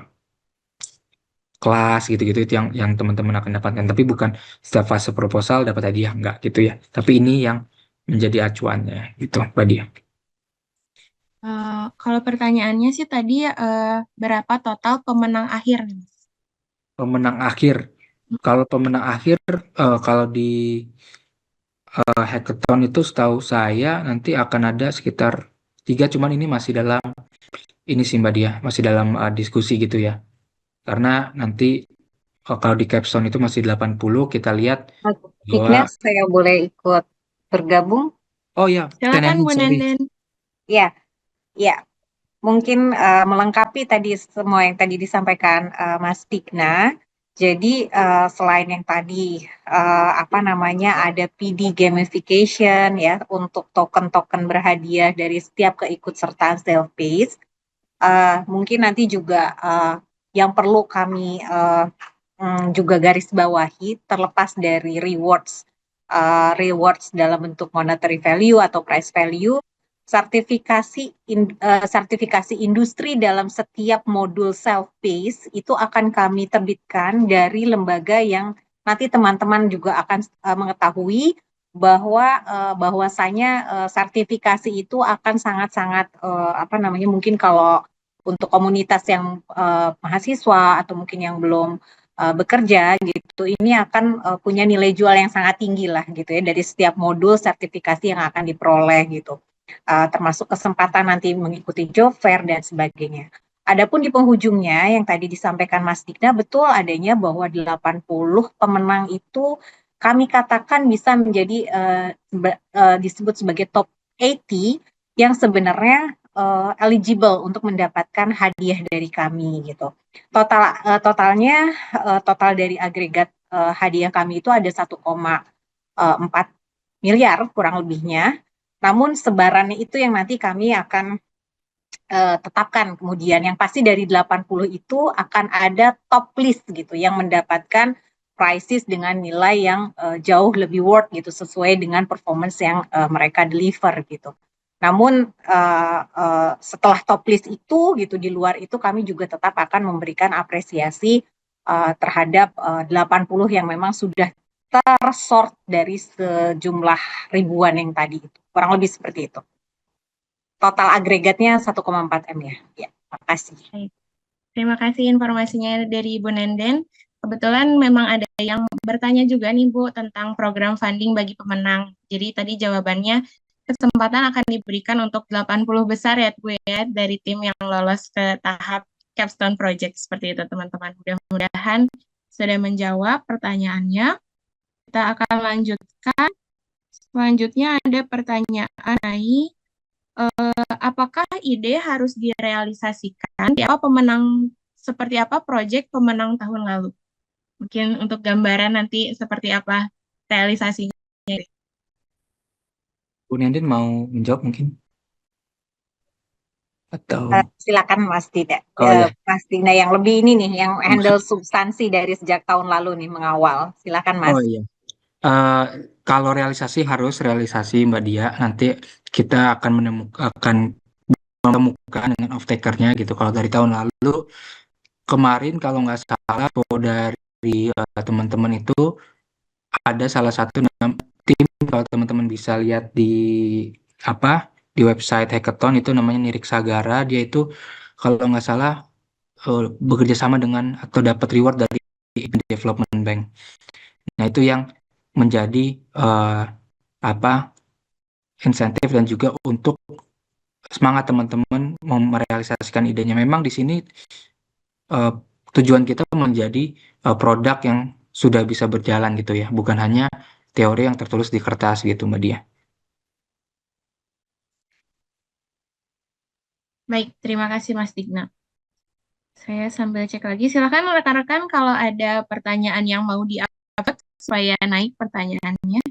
kelas gitu-gitu itu yang teman-teman akan dapatkan, tapi bukan setiap fase proposal dapat hadiah enggak gitu ya, tapi ini yang menjadi acuannya gitu Mbak Dia. Kalau pertanyaannya sih tadi berapa total pemenang akhir nih, Mas? Pemenang akhir, kalau pemenang akhir kalau di hackathon itu setahu saya nanti akan ada sekitar 3, cuman ini masih dalam ini sih Mbak Dia, masih dalam diskusi gitu ya. Karena nanti kalau di capstone itu masih 80, kita lihat Mas bahwa Digna, saya boleh ikut bergabung? oh ya, Silakan TNM, Bu sorry. Nenden. Ya, ya. Mungkin melengkapi tadi semua yang tadi disampaikan Mas Digna. Jadi selain yang tadi apa namanya ada PD gamification ya untuk token-token berhadiah dari setiap keikutsertaan self-paced, mungkin nanti juga yang perlu kami juga garis bawahi terlepas dari rewards dalam bentuk monetary value atau price value, sertifikasi industri dalam setiap modul self-paced itu akan kami terbitkan dari lembaga yang nanti teman-teman juga akan mengetahui bahwasanya sertifikasi itu akan sangat-sangat apa namanya mungkin kalau untuk komunitas yang mahasiswa atau mungkin yang belum bekerja gitu, ini akan punya nilai jual yang sangat tinggi lah gitu ya dari setiap modul sertifikasi yang akan diperoleh gitu. Termasuk kesempatan nanti mengikuti job fair dan sebagainya. Adapun di penghujungnya yang tadi disampaikan Mas Digna, betul adanya bahwa 80 pemenang itu kami katakan bisa menjadi disebut sebagai top 80 yang sebenarnya eligible untuk mendapatkan hadiah dari kami gitu. Total dari agregat hadiah kami itu ada 1,4 miliar kurang lebihnya. Namun sebarannya itu yang nanti kami akan tetapkan kemudian. Yang pasti dari 80 itu akan ada top list gitu yang mendapatkan prizes dengan nilai yang jauh lebih worth gitu sesuai dengan performance yang mereka deliver gitu. Namun setelah top list itu gitu di luar itu kami juga tetap akan memberikan apresiasi terhadap 80 yang memang sudah tersort dari sejumlah ribuan yang tadi itu. Kurang lebih seperti itu. Total agregatnya 1,4 M ya. Ya, makasih. Baik. Terima kasih informasinya dari Ibu Nenden. Kebetulan memang ada yang bertanya juga nih Bu tentang program funding bagi pemenang. Jadi tadi jawabannya kesempatan akan diberikan untuk 80 besar ya Bu ya dari tim yang lolos ke tahap capstone project seperti itu teman-teman. Mudah-mudahan sudah menjawab pertanyaannya. Kita akan lanjutkan. Selanjutnya ada pertanyaan mengenai apakah ide harus direalisasikan di apa pemenang seperti apa proyek pemenang tahun lalu? Mungkin untuk gambaran nanti seperti apa realisasinya. Bu Nenden mau menjawab mungkin? Atau Silakan Mas Dina. oh ya, Mas Dina yang lebih ini nih, yang handle substansi dari sejak tahun lalu nih mengawal. Silakan Mas. oh iya. Eh, kalau realisasi harus realisasi Mbak Dia. Nanti kita akan menemukan dengan off-takernya gitu. Kalau dari tahun lalu, kemarin kalau nggak salah, dari teman-teman itu ada salah satu tim, kalau teman-teman bisa lihat di apa di website Hackathon itu namanya Nirik Sagara. Dia itu kalau nggak salah bekerja sama dengan atau dapat reward dari Development Bank. Nah itu yang menjadi eh, apa insentif dan juga untuk semangat teman-teman merealisasikan idenya. Memang di sini eh, tujuan kita menjadi produk yang sudah bisa berjalan gitu ya, bukan hanya teori yang tertulis di kertas gitu Mbak Dia. Baik, terima kasih Mas Digna. Saya sambil cek lagi. Silakan rekan-rekan kalau ada pertanyaan yang mau di-upload supaya naik pertanyaannya.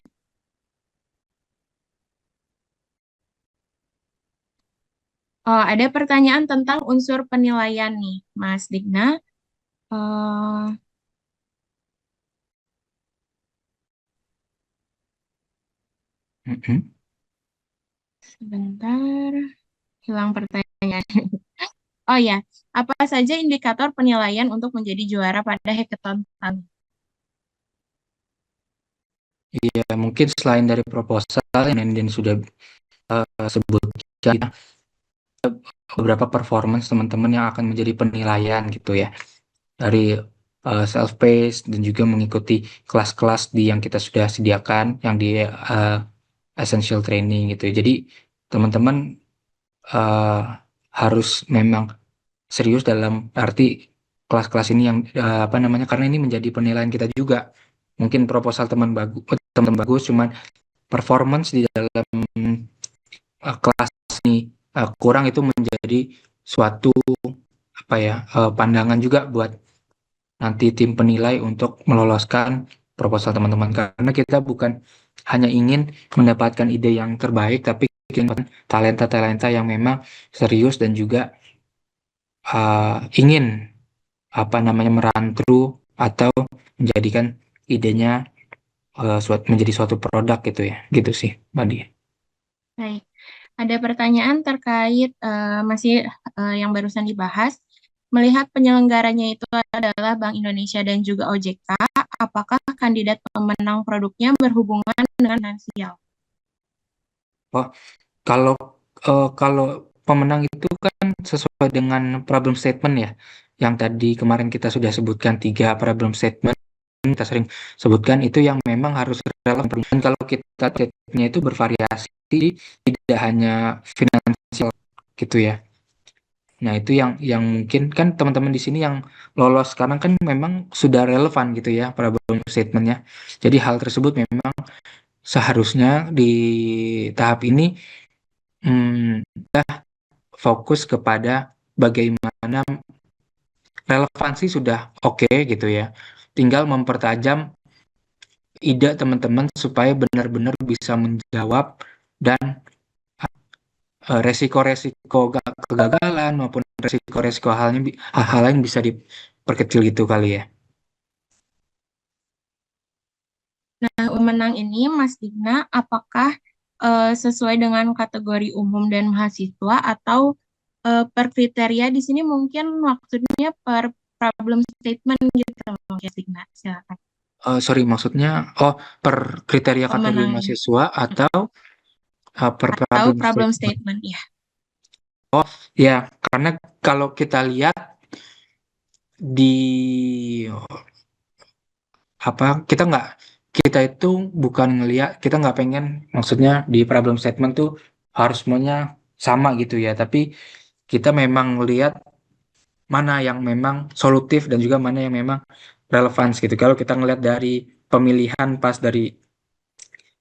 Oh, ada pertanyaan tentang unsur penilaian nih, Mas Digna. Mhm. Sebentar, hilang pertanyaan. Oh ya, apa saja indikator penilaian untuk menjadi juara pada hackathon tahun? Iya, mungkin selain dari proposal yang Nenden sudah sebutkan, beberapa performance teman-teman yang akan menjadi penilaian gitu ya. Dari self-paced dan juga mengikuti kelas-kelas yang kita sudah sediakan, yang di essential training gitu. Jadi teman-teman eh, harus memang serius dalam arti kelas-kelas ini yang apa namanya, karena ini menjadi penilaian kita juga. Mungkin proposal teman bagus, cuman performance di dalam kelas ini kurang, itu menjadi suatu apa ya pandangan juga buat nanti tim penilai untuk meloloskan proposal teman-teman, karena kita bukan hanya ingin mendapatkan ide yang terbaik, tapi talenta-talenta yang memang serius dan juga ingin apa namanya merantau atau menjadikan idenya menjadi suatu produk gitu ya, gitu sih Mbak Dia. Baik, ada pertanyaan terkait masih yang barusan dibahas. Melihat penyelenggaranya itu adalah Bank Indonesia dan juga OJK, apakah kandidat pemenang produknya berhubungan dengan finansial? Oh, kalau kalau pemenang itu kan sesuai dengan problem statement ya, yang tadi kemarin kita sudah sebutkan 3 problem statement, kita sering sebutkan itu yang memang harus relevan. Dan kalau kita statementnya itu bervariasi, tidak hanya finansial gitu ya. Nah itu yang mungkin kan teman-teman di sini yang lolos sekarang kan memang sudah relevan gitu ya problem statementnya. Jadi hal tersebut memang seharusnya di tahap ini fokus kepada bagaimana relevansi sudah oke gitu ya. Tinggal mempertajam ide teman-teman supaya benar-benar bisa menjawab dan resiko-resiko kegagalan maupun resiko-resiko hal-hal lain bisa diperkecil gitu kali ya. Nah, pemenang ini Mas Digna, apakah sesuai dengan kategori umum dan mahasiswa atau per kriteria di sini mungkin maksudnya per problem statement gitu Mas Digna, silakan. Sorry, maksudnya per kriteria kategori pemenangnya mahasiswa atau per atau problem problem statement? statement ya. Ya, karena kalau kita lihat di apa kita itu bukan ngelihat, kita nggak pengen, maksudnya di problem statement tuh harus semuanya sama gitu ya, tapi kita memang lihat mana yang memang solutif dan juga mana yang memang relevan gitu. Kalau kita ngelihat dari pemilihan pas dari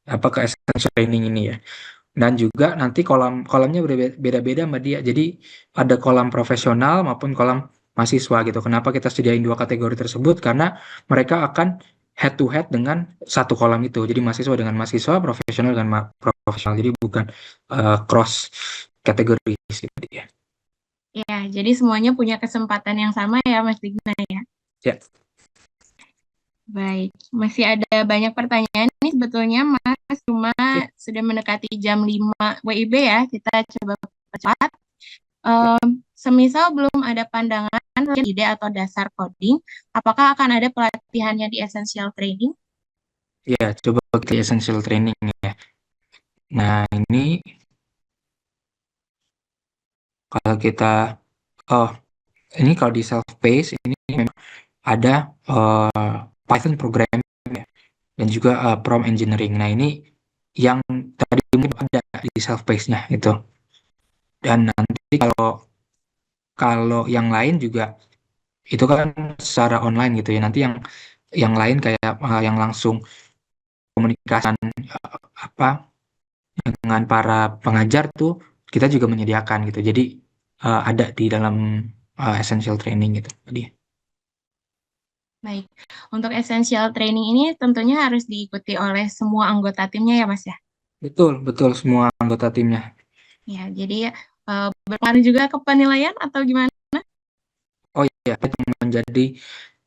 apa ke essential training ini ya. Dan juga nanti kolamnya beda-beda sama dia. Jadi ada kolam profesional maupun kolam mahasiswa gitu. Kenapa kita sediain dua kategori tersebut? Karena mereka akan head to head dengan satu kolam itu. Jadi mahasiswa dengan mahasiswa, profesional dengan profesional. Jadi bukan cross kategori gitu ya. Ya, jadi semuanya punya kesempatan yang sama ya Mas Digna ya. Ya. Baik, masih ada banyak pertanyaan nih sebetulnya Mas, cuma sudah mendekati jam 5 WIB ya, kita coba cepat. Semisal belum ada pandangan ide atau dasar coding, apakah akan ada pelatihannya di essential training? Ya, coba kita essential training ya. Nah, ini kalau kita ini kalau di self paced ini memang ada Python programming ya, dan juga prompt engineering. Nah, ini yang tadi mungkin ada di self paced-nya itu. Dan nanti kalau yang lain juga itu kan secara online gitu ya. Nanti yang lain kayak yang langsung komunikasi apa dengan para pengajar tuh kita juga menyediakan gitu. Jadi ada di dalam essential training gitu. Jadi Baik, untuk essential training ini tentunya harus diikuti oleh semua anggota timnya ya Mas ya? betul semua anggota timnya. Ya, jadi berpengaruh juga ke penilaian atau gimana? Oh iya, itu menjadi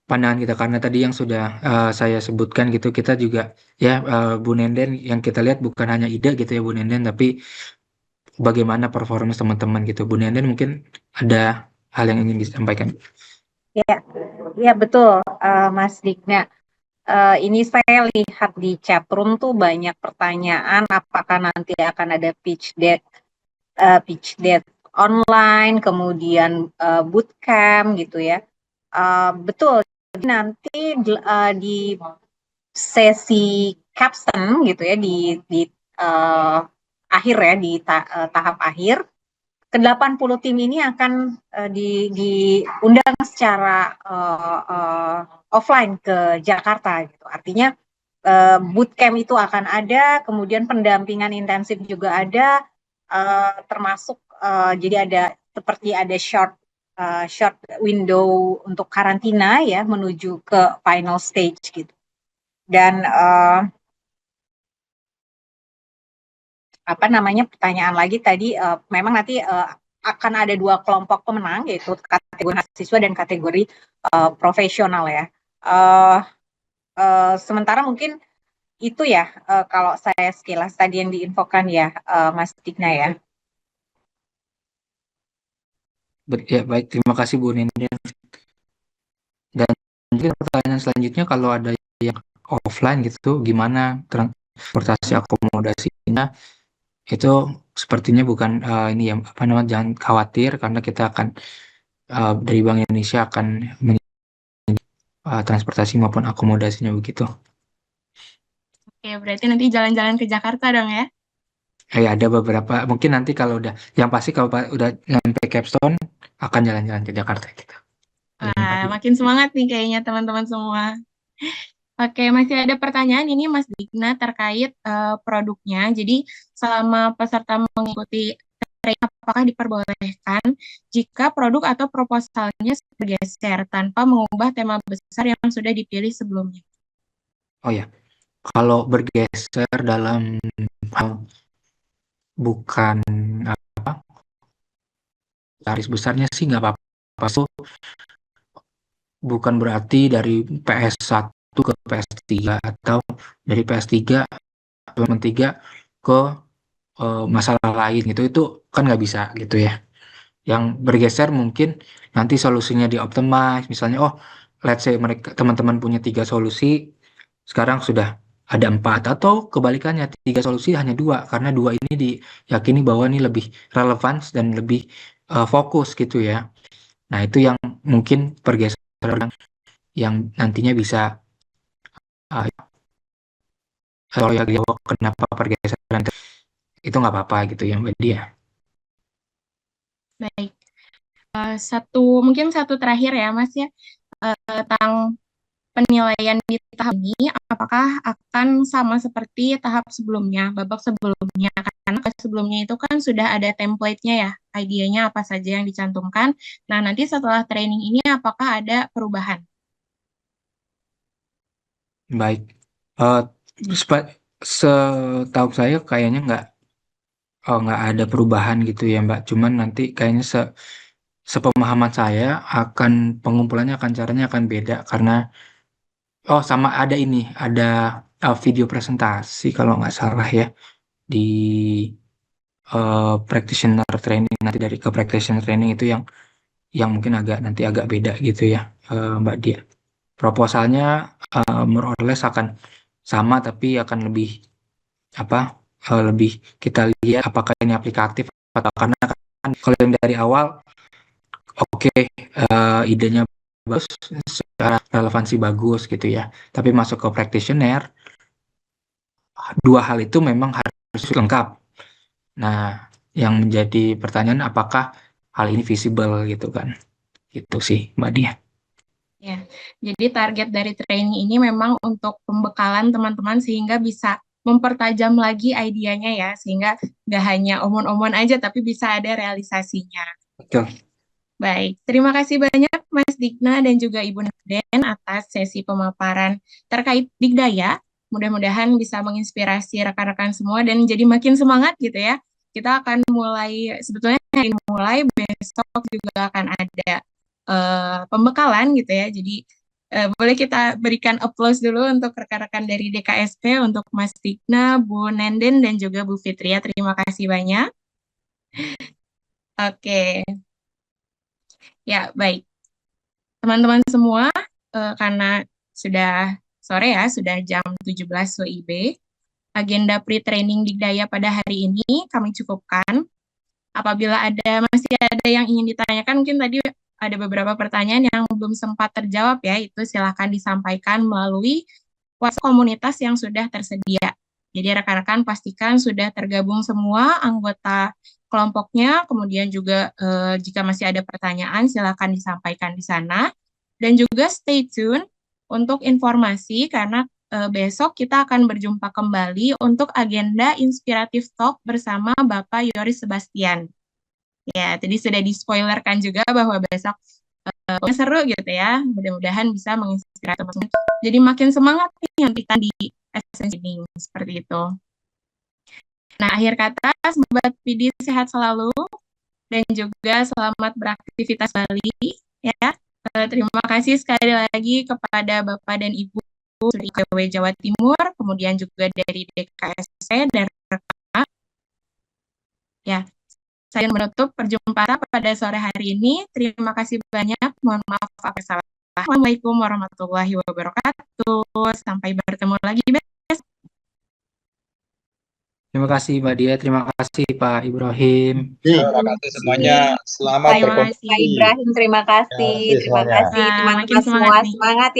pandangan kita karena tadi yang sudah saya sebutkan gitu, kita juga ya Bu Nenden yang kita lihat bukan hanya ide gitu ya Bu Nenden, tapi bagaimana performance teman-teman gitu. Bu Nenden mungkin ada hal yang ingin disampaikan. Ya betul, Mas Digna. Ini saya lihat di chat room tuh banyak pertanyaan, apakah nanti akan ada pitch deck online, kemudian bootcamp gitu ya. Betul. Jadi nanti di sesi capstone gitu ya, di akhir ya, di tahap akhir, ke-80 tim ini akan diundang secara offline ke Jakarta gitu. Artinya bootcamp itu akan ada, kemudian pendampingan intensif juga ada, termasuk jadi ada seperti ada short window untuk karantina ya menuju ke final stage gitu. Dan pertanyaan lagi tadi, memang nanti akan ada dua kelompok pemenang, yaitu kategori mahasiswa dan kategori profesional ya. Sementara mungkin itu ya, kalau saya sekilas tadi yang diinfokan ya, Mas Digna ya. Ya baik, terima kasih Bu Nenden. Dan mungkin pertanyaan selanjutnya kalau ada yang offline gitu, gimana transportasi akomodasinya? Itu sepertinya bukan ini ya, apa namanya, jangan khawatir karena kita akan dari Bank Indonesia akan transportasi maupun akomodasinya begitu. Oke, berarti nanti jalan-jalan ke Jakarta dong ya? Ada beberapa, mungkin nanti kalau yang pasti kalau udah nyampe Capstone akan jalan-jalan ke Jakarta gitu. Wah, makin semangat nih kayaknya teman-teman semua. Oke, masih ada pertanyaan ini Mas Digna terkait produknya. Jadi selama peserta mengikuti training, apakah diperbolehkan jika produk atau proposalnya bergeser tanpa mengubah tema besar yang sudah dipilih sebelumnya? Oh ya, kalau bergeser dalam hal bukan apa garis besarnya sih nggak apa-apa. So, bukan berarti dari PS1 ke PS3 atau dari PS3 ke masalah lain gitu, itu kan nggak bisa gitu ya. Yang bergeser mungkin nanti solusinya di optimize, misalnya let's say mereka teman-teman punya 3 solusi, sekarang sudah ada 4, atau kebalikannya 3 solusi hanya 2, karena 2 ini diyakini bahwa ini lebih relevan dan lebih fokus gitu ya. Nah, itu yang mungkin pergeseran yang nantinya bisa uh, kalau ya jawab kenapa pergeseran itu nggak apa-apa gitu ya Mbak Dia. Baik. Mungkin satu terakhir ya Mas ya, tentang penilaian di tahap ini apakah akan sama seperti tahap sebelumnya, babak sebelumnya, karena sebelumnya itu kan sudah ada template-nya ya, idenya apa saja yang dicantumkan. Nah, nanti setelah training ini apakah ada perubahan? Baik. Eh, Setahu saya kayaknya nggak ada perubahan gitu ya Mbak. Cuman nanti kayaknya sepemahaman saya pengumpulannya caranya akan beda karena sama ada video presentasi kalau nggak salah ya di practitioner training, nanti dari ke practitioner training itu yang mungkin nanti agak beda gitu ya Mbak Dia. Proposalnya more or less akan sama tapi akan lebih lebih kita lihat apakah ini aplikatif atau karena kan kalau yang dari awal oke, idenya bagus, secara relevansi bagus gitu ya, tapi masuk ke practitioner 2 hal itu memang harus lengkap. Nah, yang menjadi pertanyaan apakah hal ini visible gitu kan, gitu sih Mbak Dia. Ya, jadi target dari training ini memang untuk pembekalan teman-teman sehingga bisa mempertajam lagi idenya ya, sehingga nggak hanya omon-omon aja tapi bisa ada realisasinya. Betul. Baik, terima kasih banyak Mas Digna dan juga Ibu Naden atas sesi pemaparan terkait Digdaya. Mudah-mudahan bisa menginspirasi rekan-rekan semua dan jadi makin semangat gitu ya. Kita akan sebetulnya mulai besok juga akan ada pembekalan gitu ya. Jadi boleh kita berikan applause dulu untuk rekan-rekan dari DKSP, untuk Mas Digna, Bu Nenden, dan juga Bu Fitria. Terima kasih banyak. Oke. Ya, baik. Teman-teman semua, karena sudah sore ya, sudah jam 17 WIB, agenda pre-training Digdaya pada hari ini kami cukupkan. Apabila masih ada yang ingin ditanyakan, mungkin tadi ada beberapa pertanyaan yang belum sempat terjawab ya, itu silakan disampaikan melalui WhatsApp komunitas yang sudah tersedia. Jadi rekan-rekan pastikan sudah tergabung semua anggota kelompoknya, kemudian juga jika masih ada pertanyaan silakan disampaikan di sana. Dan juga stay tune untuk informasi karena besok kita akan berjumpa kembali untuk agenda inspiratif talk bersama Bapak Yoris Sebastian. Ya, tadi sudah di-spoilerkan juga bahwa besok seru gitu ya. Mudah-mudahan bisa menginspirasi teman-teman. Jadi makin semangat nih yang kita di esensi ini seperti itu. Nah, akhir kata, Sobat PD sehat selalu dan juga selamat beraktivitas kembali ya. Terima kasih sekali lagi kepada Bapak dan Ibu dari IPW Jawa Timur, kemudian juga dari DKSP dan rekan. Ya, saya menutup perjumpaan pada sore hari ini. Terima kasih banyak. Mohon maaf apabila salah. Assalamualaikum warahmatullahi wabarakatuh. Sampai bertemu lagi besok. Terima kasih Mbak Dia, terima kasih Pak Ibrahim. Terima kasih semuanya. Selamat Terima berkontribusi. Pak Ibrahim, terima kasih. Terima kasih Wah, teman-teman makin semangat semua. nih. Semangat ya.